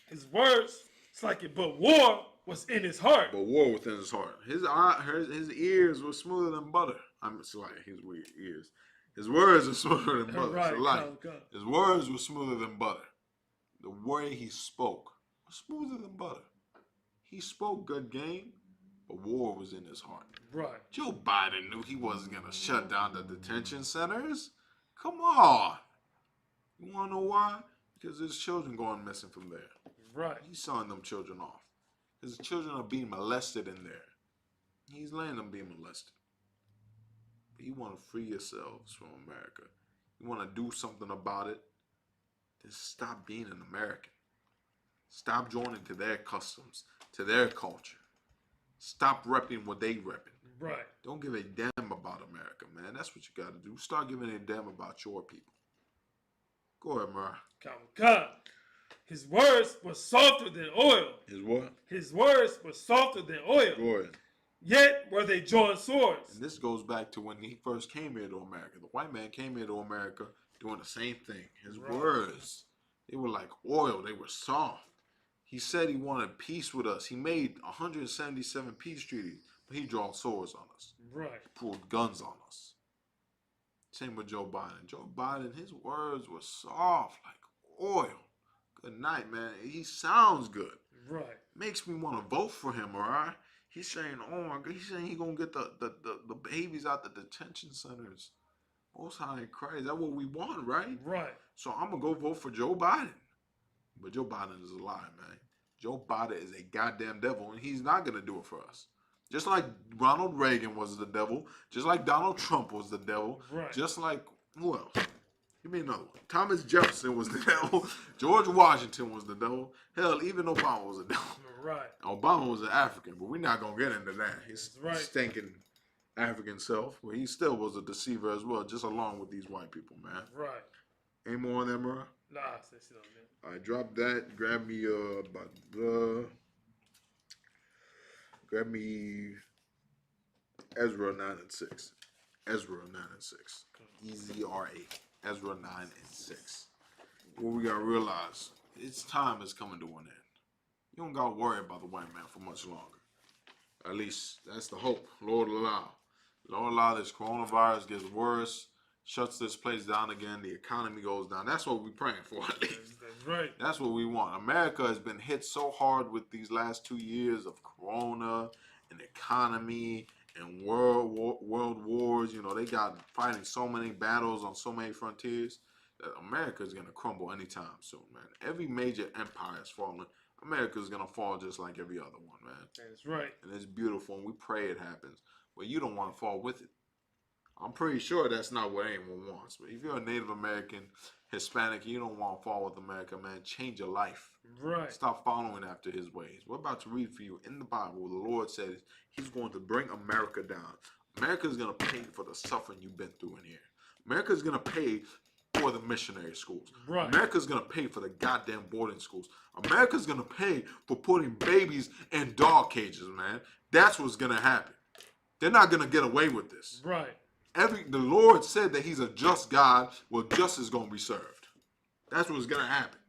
His words, it's like it but war was in his heart. But war within his heart. His ears were smoother than butter. It's like his weird ears. His words are smoother than butter. Right, So like, come. his words were smoother than butter. The way he spoke was smoother than butter. He spoke good game, but war was in his heart. Right. Joe Biden knew he wasn't going to shut down the detention centers. Come on. You want to know why? Because there's children going missing from there. Right. He's selling them children off. His children are being molested in there. He's letting them be molested. But you want to free yourselves from America. You want to do something about it. Then stop being an American. Stop joining to their customs, to their culture. Stop repping what they repping. Right. Don't give a damn about America, man. That's what you got to do. Start giving a damn about your people. Go ahead, Mariah. Come. His words were softer than oil. His what? His words were softer than oil. Go ahead. Yet were they drawn swords. And this goes back to when he first came here to America. The white man came here to America doing the same thing. His words, they were like oil. They were soft. He said he wanted peace with us. He made 177 peace treaties, but he drew swords on us. Right. He pulled guns on us. Same with Joe Biden. Joe Biden, his words were soft like oil. Good night, man. He sounds good. Right. Makes me want to vote for him, all right? He's saying, oh my God, he's saying he's going to get the babies out the detention centers. Most High in Christ. That's what we want, right? Right. So I'm going to go vote for Joe Biden. But Joe Biden is a lie, man. Joe Biden is a goddamn devil, and he's not going to do it for us. Just like Ronald Reagan was the devil, just like Donald Trump was the devil, right. Just like, who else? Give me another one. Thomas Jefferson was the devil. George Washington was the devil. Hell, even Obama was a devil. Right. Obama was an African, but we're not going to get into that. His right. stinking African self. Well, he still was a deceiver as well, just along with these white people, man. Right. Any more on that, Mariah? Nah, that's it on that. All right, drop that. Grab me Ezra 9 and 6. Ezra 9 and 6. EZRA. Ezra 9 and 6. What we gotta realize, its time is coming to an end. You don't gotta worry about the white man for much longer. At least that's the hope. Lord allow. Lord allow this coronavirus gets worse, shuts this place down again, the economy goes down. That's what we're praying for, at least. That's right. That's what we want. America has been hit so hard with these last 2 years of corona and economy and world wars. You know, they got fighting so many battles on so many frontiers that America is going to crumble anytime soon, man. Every major empire is falling. America is going to fall just like every other one, man. That's right. And it's beautiful, and we pray it happens. But you don't want to fall with it. I'm pretty sure that's not what anyone wants. But if you're a Native American, Hispanic, you don't want to fall with America, man. Change your life. Right. Stop following after his ways. We're about to read for you in the Bible. The Lord said he's going to bring America down. America is going to pay for the suffering you've been through in here. America is going to pay for the missionary schools. Right. America is going to pay for the goddamn boarding schools. America is going to pay for putting babies in dog cages, man. That's what's going to happen. They're not going to get away with this. Right. The Lord said that he's a just God. Well, justice is going to be served. That's what's going to happen.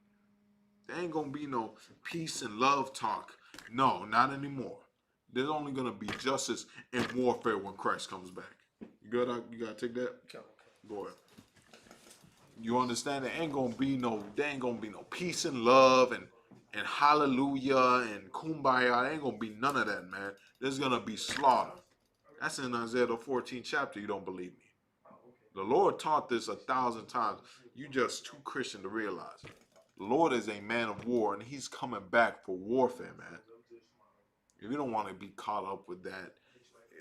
There ain't going to be no peace and love talk. No, not anymore. There's only going to be justice and warfare when Christ comes back. You good? You got to take that? Okay. Go ahead. You understand? There ain't going to be no peace and love and hallelujah and kumbaya. There ain't going to be none of that, man. There's going to be slaughter. That's in Isaiah the 14th chapter. You don't believe me. The Lord taught this 1,000 times. You just too Christian to realize it. The Lord is a man of war, and he's coming back for warfare, man. If you don't want to be caught up with that,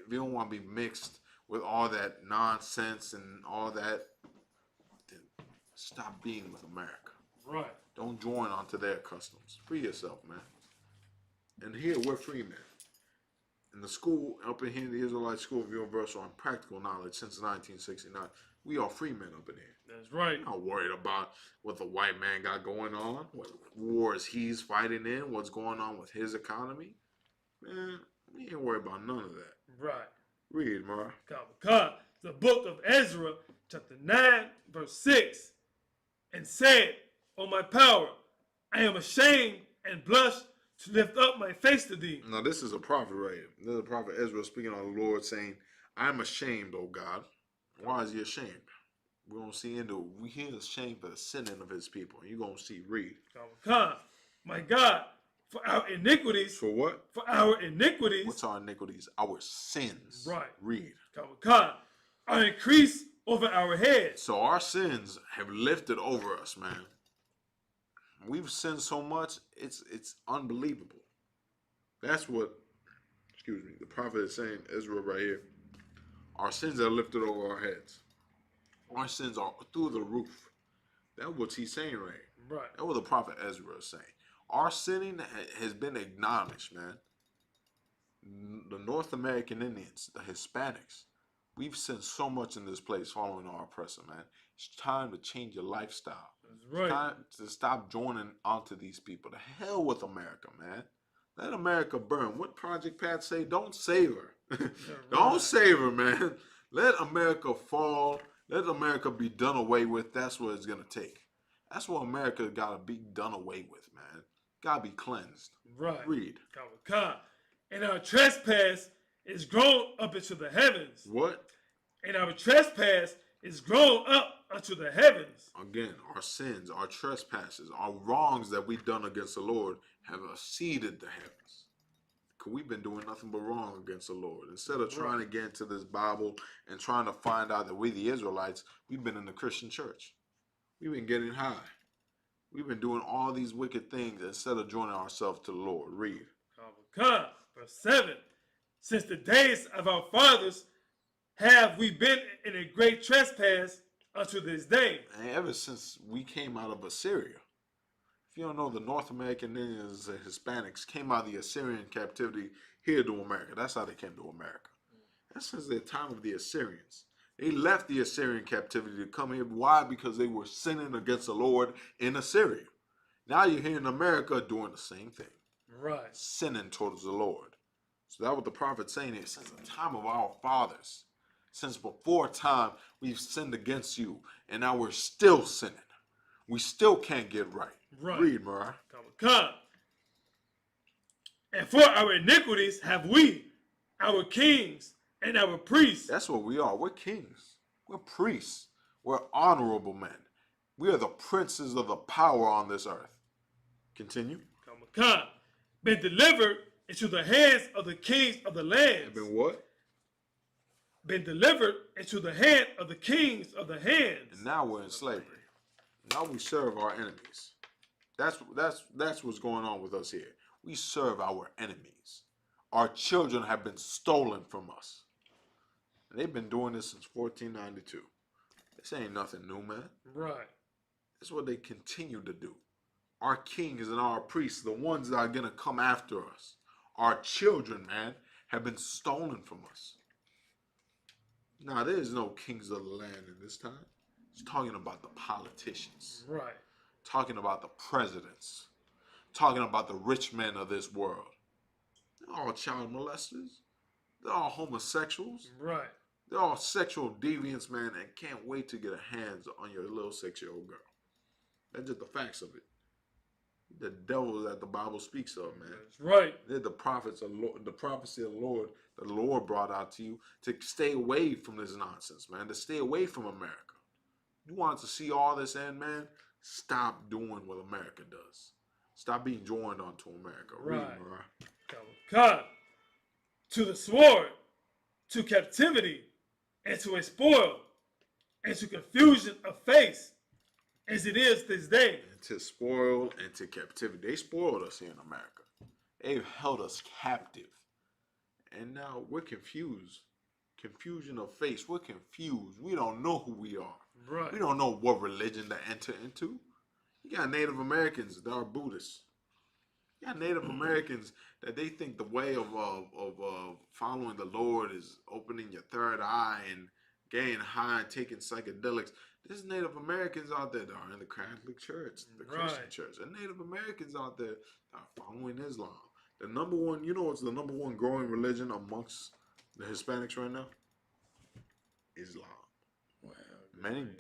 if you don't want to be mixed with all that nonsense and all that, then stop being with America. Right. Don't join onto their customs. Free yourself, man. And here, we're free, man. In the school, up in here, the Israelite School of Universal and Practical Knowledge since 1969, we are free men up in here. That's right. Not worried about what the white man got going on, what wars he's fighting in, what's going on with his economy. Man, we ain't worried about none of that. Right. Read, Mara. God, the book of Ezra, chapter 9, verse 6, and said, O my power, I am ashamed and blush to lift up my face to thee. Now this is a prophet right here. This is a prophet Ezra speaking on the Lord saying, I'm ashamed, O God. Why is he ashamed? We're going to see into we hear ashamed for the sinning of his people. You're going to see, read. Come, my God, for our iniquities. For what? For our iniquities. What's our iniquities? Our sins. Right. Read. Come, are increased over our heads. So our sins have lifted over us, man. We've sinned so much, it's unbelievable. That's what, the prophet is saying, Ezra right here. Our sins are lifted over our heads. Our sins are through the roof. That's what he's saying right here. Right. That's what the prophet Ezra is saying. Our sinning has been acknowledged, man. The North American Indians, the Hispanics, we've sinned so much in this place following our oppressor, man. It's time to change your lifestyle. That's right. It's time to stop joining onto these people. The hell with America, man. Let America burn. What Project Pat say? Don't save her. Don't save her, man. Let America fall. Let America be done away with. That's what it's going to take. That's what America got to be done away with, man. Got to be cleansed. Right. Read. Come. And our trespass is grown up into the heavens. What? And our trespass is grown up unto the heavens. Again, our sins, our trespasses, our wrongs that we've done against the Lord have exceeded the heavens. Because we've been doing nothing but wrong against the Lord. Instead of trying to get into this Bible and trying to find out that we the Israelites, we've been in the Christian church. We've been getting high. We've been doing all these wicked things instead of joining ourselves to the Lord. Read. Come. Verse 7. Since the days of our fathers have we been in a great trespass unto this day. And ever since we came out of Assyria. If you don't know, the North American Indians and Hispanics came out of the Assyrian captivity here to America. That's how they came to America. That's since the time of the Assyrians. They left the Assyrian captivity to come here. Why? Because they were sinning against the Lord in Assyria. Now you're here in America doing the same thing. Right. Sinning towards the Lord. So that's what the prophet's saying here. Since the time of our fathers, since before time, we've sinned against you. And now we're still sinning. We still can't get right. Right. Read, Mariah. Come. And for our iniquities have we, our kings, and our priests. That's what we are. We're kings. We're priests. We're honorable men. We are the princes of the power on this earth. Continue. Come. Been delivered into the hands of the kings of the lands. Been what? Been delivered into the hand of the kings of the hands. And now we're in slavery. Now we serve our enemies. That's what's going on with us here. We serve our enemies. Our children have been stolen from us. And they've been doing this since 1492. This ain't nothing new, man. Right. That's what they continue to do. Our kings and our priests, the ones that are going to come after us, our children, man, have been stolen from us. Now, there is no kings of the land in this time. It's talking about the politicians. Right. Talking about the presidents. Talking about the rich men of this world. They're all child molesters. They're all homosexuals. Right. They're all sexual deviants, man, and can't wait to get a hands on your little 6-year-old girl. That's just the facts of it. The devil that the Bible speaks of, man. That's right. They're the prophets of the prophecy of the Lord that the Lord brought out to you to stay away from this nonsense, man. To stay away from America. You want to see all this end, man? Stop doing what America does. Stop being joined onto America. Right. Read, Mariah. Come to the sword, to captivity, and to a spoil, and to confusion of face, as it is this day. And to spoil and to captivity. They spoiled us here in America. They've held us captive. And now we're confused. Confusion of face. We're confused. We don't know who we are. Right. We don't know what religion to enter into. You got Native Americans that are Buddhists. You got Native Americans that they think the way of following the Lord is opening your third eye and getting high and taking psychedelics. There's Native Americans out there that are in the Catholic Church, the Christian Church. And Native Americans out there that are following Islam. The number one, you know what's the number one growing religion amongst the Hispanics right now? Islam. Wow.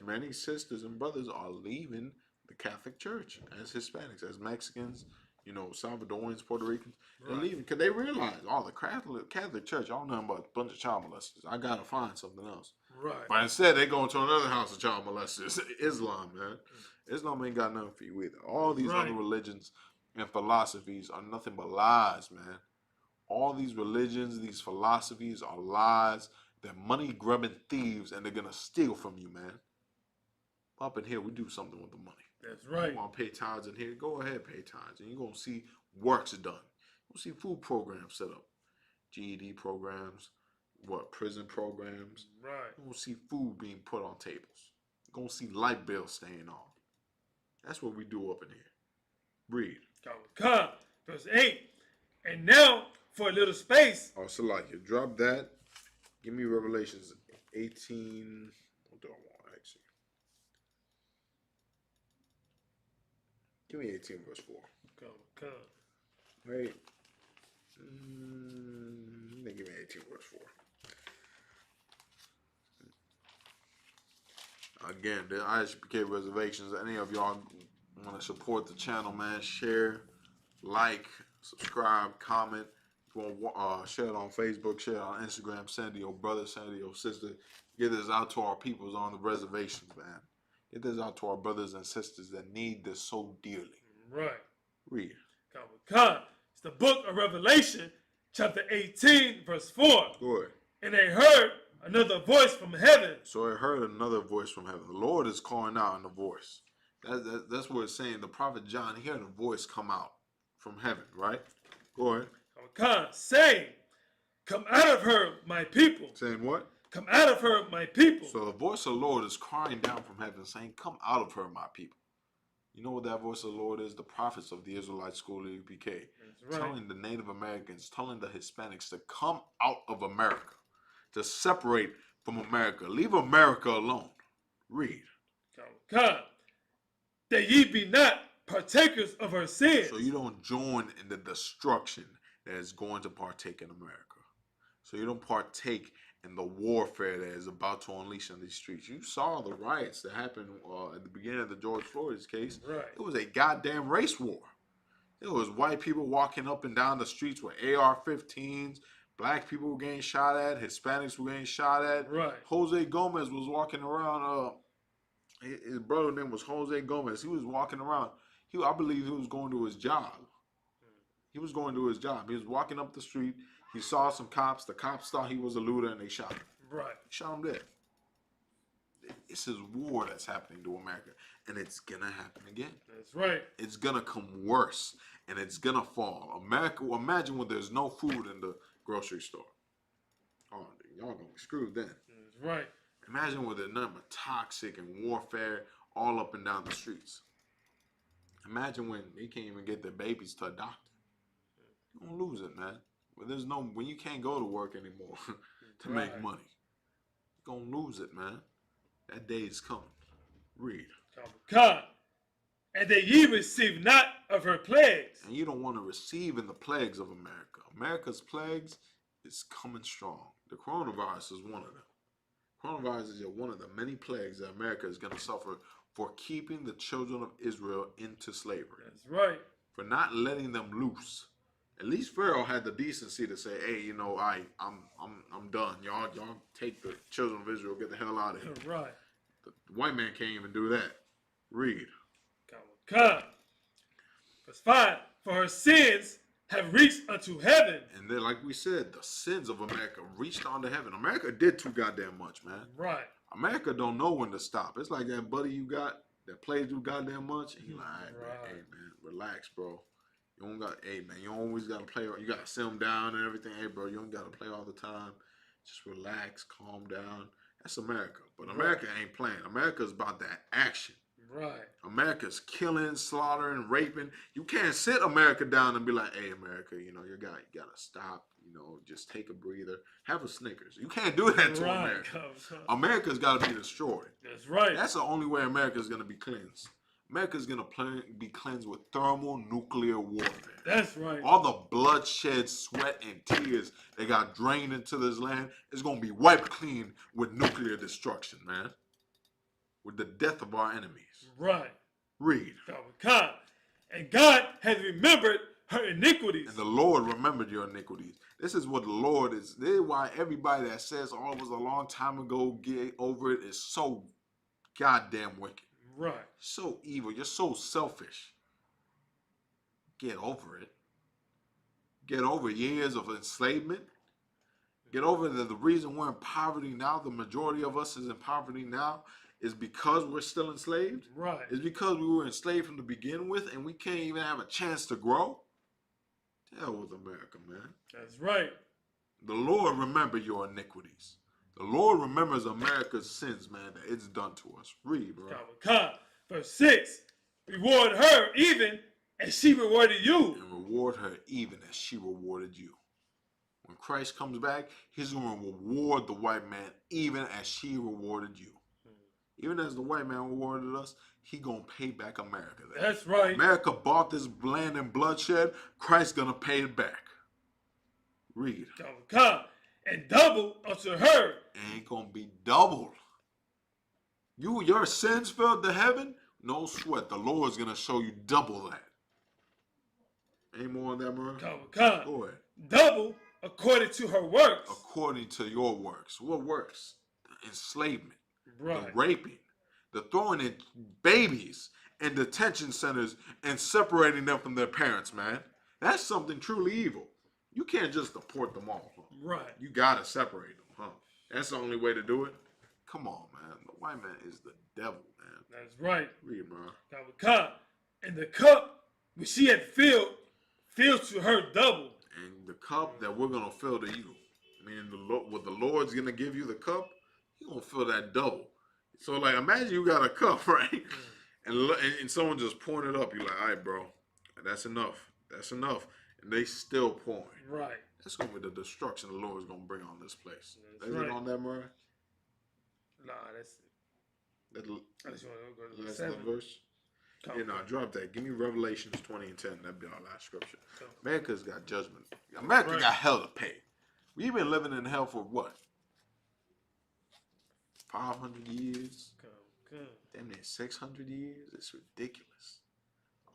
Many sisters and brothers are leaving the Catholic Church as Hispanics, as Mexicans, you know, Salvadorians, Puerto Ricans. They're Right. leaving because they realize, the Catholic Church, I don't know about a bunch of child molesters. I gotta find something else. Right. But instead, they go to another house of child molesters. Islam, man. Islam ain't got nothing for you either. All these Right. other religions and philosophies are nothing but lies, man. All these religions, these philosophies are lies. They're money-grubbing thieves, and they're going to steal from you, man. Up in here, we do something with the money. That's right. You want to pay tithes in here? Go ahead, pay tithes. And you're going to see works done. You'll see food programs set up. GED programs, prison programs. Right. You're going to see food being put on tables. You're going to see light bills staying on. That's what we do up in here. Read. Come, verse 8. And now, for a little space. Oh, so like you drop that. Give me Revelations 18. What do I want, actually? Give me 18 verse 4. Come. Right. Give me 18 verse 4. Again, the ISBK reservations. Any of y'all want to support the channel, man? Share, like, subscribe, comment. If you want share it on Facebook, share it on Instagram. Send to your brother, send to your sister. Get this out to our peoples on the reservations, man. Get this out to our brothers and sisters that need this so dearly. Right. Read. Come. It's the book of Revelation, chapter 18, verse 4. Go ahead. And they heard another voice from heaven. So I heard another voice from heaven. The Lord is calling out in the voice. That's what it's saying. The prophet John, he heard a voice come out from heaven, right? Go ahead. Come, saying, come out of her, my people. Saying what? Come out of her, my people. So the voice of the Lord is crying down from heaven, saying, come out of her, my people. You know what that voice of the Lord is? The prophets of the Israelite school of UPK. That's right. Telling the Native Americans, telling the Hispanics to come out of America, to separate from America. Leave America alone. Read. Come, that ye be not partakers of her sins. So you don't join in the destruction that is going to partake in America. So you don't partake in the warfare that is about to unleash on these streets. You saw the riots that happened at the beginning of the George Floyd's case. Right. It was a goddamn race war. It was white people walking up and down the streets with AR-15s. Black people were getting shot at. Hispanics were getting shot at. Right. Jose Gomez was walking around. His brother name was Jose Gomez. He was walking around. I believe he was going to his job. He was going to his job. He was walking up the street. He saw some cops. The cops thought he was a looter, and they shot him. Right. Shot him dead. This is war that's happening to America, and it's gonna happen again. That's right. It's gonna come worse, and it's gonna fall. America. Imagine when there's no food in the grocery store. Oh, y'all gonna be screwed then. That's right. Imagine when there's nothing but toxic and warfare all up and down the streets. Imagine when they can't even get their babies to a doctor. You're gonna lose it, man. When you can't go to work anymore to make Right. money, you're gonna lose it, man. That day is coming. Read. Come, and that ye receive not of her plagues. And you don't want to receive in the plagues of America. America's plagues is coming strong. The coronavirus is one of them. Coronavirus is one of the many plagues that America is going to suffer for keeping the children of Israel into slavery. That's right. For not letting them loose. At least Pharaoh had the decency to say, "Hey, you know, I'm done. Y'all take the children of Israel, get the hell out of here." Right. The white man can't even do that. Read. Come. Verse 5. For her sins have reached unto heaven. And then, like we said, the sins of America reached onto heaven. America did too goddamn much, man. Right. America don't know when to stop. It's like that buddy you got that plays too goddamn much. And he like, Right. hey man, relax, bro. You don't got, hey man, you always gotta play. You gotta sit them down and everything. Hey bro, you don't gotta play all the time. Just relax, calm down. That's America. But America ain't playing. America's about that action. Right. America's killing, slaughtering, raping. You can't sit America down and be like, hey, America, you know, you gotta stop, you know, just take a breather, have a Snickers. You can't do that to America. America's got to be destroyed. That's right. That's the only way America's going to be cleansed. America's going to be cleansed with thermonuclear warfare. That's right. All the bloodshed, sweat, and tears that got drained into this land is going to be wiped clean with nuclear destruction, man. With the death of our enemies. Right. Read. Come. And God has remembered her iniquities. And the Lord remembered your iniquities. This is what the Lord is. This is why everybody that says, oh, it was a long time ago, get over it, is so goddamn wicked. Right. So evil. You're so selfish. Get over it. Get over years of enslavement. Get over that the reason we're in poverty now, the majority of us is in poverty now, is because we're still enslaved. Right. It's because we were enslaved from the begin with and we can't even have a chance to grow. Hell with America, man. That's right. The Lord remember your iniquities. The Lord remembers America's sins, man, that it's done to us. Read, bro. Verse 6. Reward her even as she rewarded you. And reward her even as she rewarded you. When Christ comes back, he's going to reward the white man even as she rewarded you. Even as the white man rewarded us, he going to pay back America. That's right. America bought this land and bloodshed. Christ's going to pay it back. Read. And double unto her. Ain't going to be doubled. Your sins filled to heaven? No sweat. The Lord's going to show you double that. Any more on that, Mariah? Go ahead. Double according to her works. According to your works. What works? The enslavement. Right. The raping. The throwing in babies in detention centers and separating them from their parents, man. That's something truly evil. You can't just deport them all. Huh? Right. You got to separate them, huh? That's the only way to do it? Come on, man. The white man is the devil, man. That's right. Read, man. And the cup which she had filled to her double. And the cup that we're going to fill to you. Meaning what the Lord's going to give you the cup, He's going to fill that double. So, like, imagine you got a cup, right? And someone just pouring it up. You're like, all right, bro, that's enough. That's enough. And they still pouring. Right. That's going to be the destruction the Lord is going to bring on this place. That's Is right. it on that, Murray? Nah, that's That, I just want to go to that's 7. the verse? Yeah, no, drop that. Give me Revelations 20 and 10. That'd be our last scripture. America's got judgment. America got hell to pay. We've been living in hell for what? 500 years? Damn near 600 years? It's ridiculous.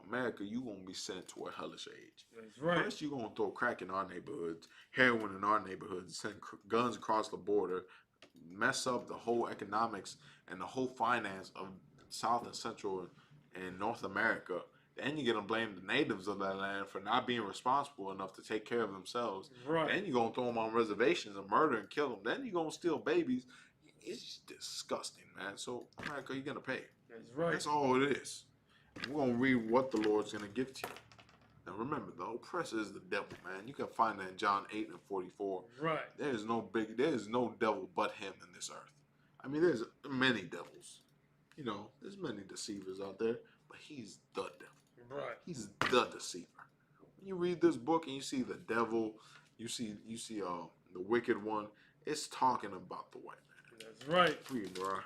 America, you gonna be sent to a hellish age. That's right. First, you gonna throw crack in our neighborhoods, heroin in our neighborhoods, send guns across the border, mess up the whole economics and the whole finance of South and Central and North America. Then you're gonna blame the natives of that land for not being responsible enough to take care of themselves. Right. Then you're gonna throw them on reservations and murder and kill them. Then you're gonna steal babies. It's disgusting, man. So America, you're gonna pay. That's right. That's all it is. We're gonna read what the Lord's gonna give to you. And remember, the oppressor is the devil, man. You can find that in John 8 and 44. Right. There is no devil but him in this earth. I mean, there's many devils. You know, there's many deceivers out there, but he's the devil. Right. He's the deceiver. When you read this book and you see the devil, you see the wicked one, it's talking about the white man. That's right. Read, bro.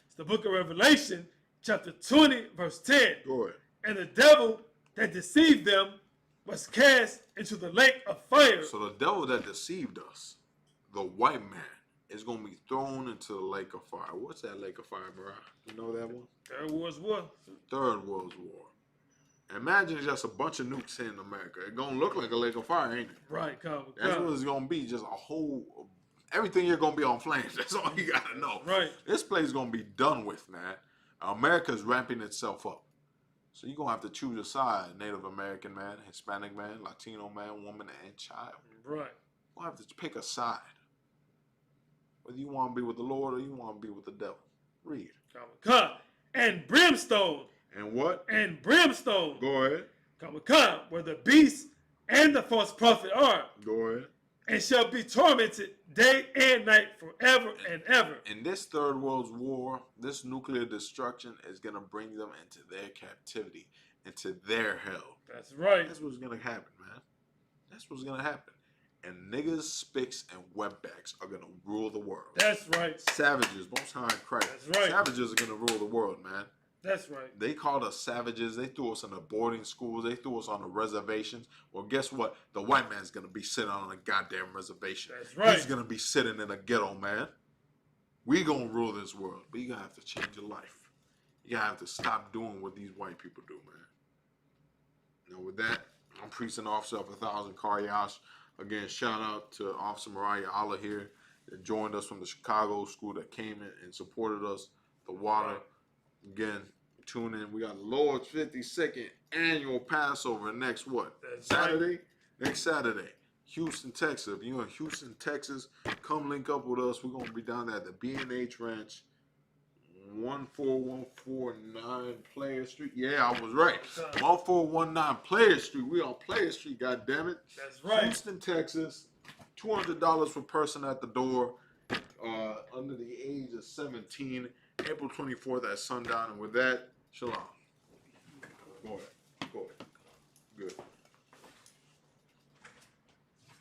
It's the book of Revelation, chapter 20, verse 10. Go ahead. And the devil that deceived them was cast into the lake of fire. So the devil that deceived us, the white man, is going to be thrown into the lake of fire. What's that lake of fire, bro? You know that one? Third World War. Third World War. Imagine just a bunch of nukes in America. It's going to look like a lake of fire, ain't it? Right, That's what it's going to be. Just a whole... Everything you're going to be on flames. That's all you got to know. Right. This place is going to be done with, man. America's ramping itself up. So you're going to have to choose a side. Native American man, Hispanic man, Latino man, woman, and child. Right. You're going to have to pick a side. Whether you want to be with the Lord or you want to be with the devil. Read. And brimstone. And what? And brimstone. Go ahead. Where the beast and the false prophet are. Go ahead. And shall be tormented day and night forever and ever. In this Third World War, this nuclear destruction is going to bring them into their captivity, into their hell. That's right. That's what's going to happen, man. That's what's going to happen. And niggas, spicks, and wetbacks are going to rule the world. That's right. Savages, Most High in Christ. That's right. Savages are going to rule the world, man. That's right. They called us savages. They threw us in the boarding schools. They threw us on the reservations. Well, guess what? The white man's going to be sitting on a goddamn reservation. That's right. He's going to be sitting in a ghetto, man. We going to rule this world. But you're going to have to change your life. You're going to have to stop doing what these white people do, man. And with that, I'm Precinct Officer of 1000 Karyash. Again, shout out to Officer Mariah Allah here that joined us from the Chicago school that came in and supported us. The water. Again, tune in. We got Lord's 52nd annual Passover next what? That's Saturday? right. Next Saturday. Houston, Texas. If you're in Houston, Texas, come link up with us. We're going to be down there at the B&H Ranch, 14149 Player Street. Yeah, I was right. 1419 Player Street. We on Player Street, goddammit. That's right. Houston, Texas. $200 per person at the door. Under the age of 17. April 24th at sundown. And with that, shalom. Go ahead. Good.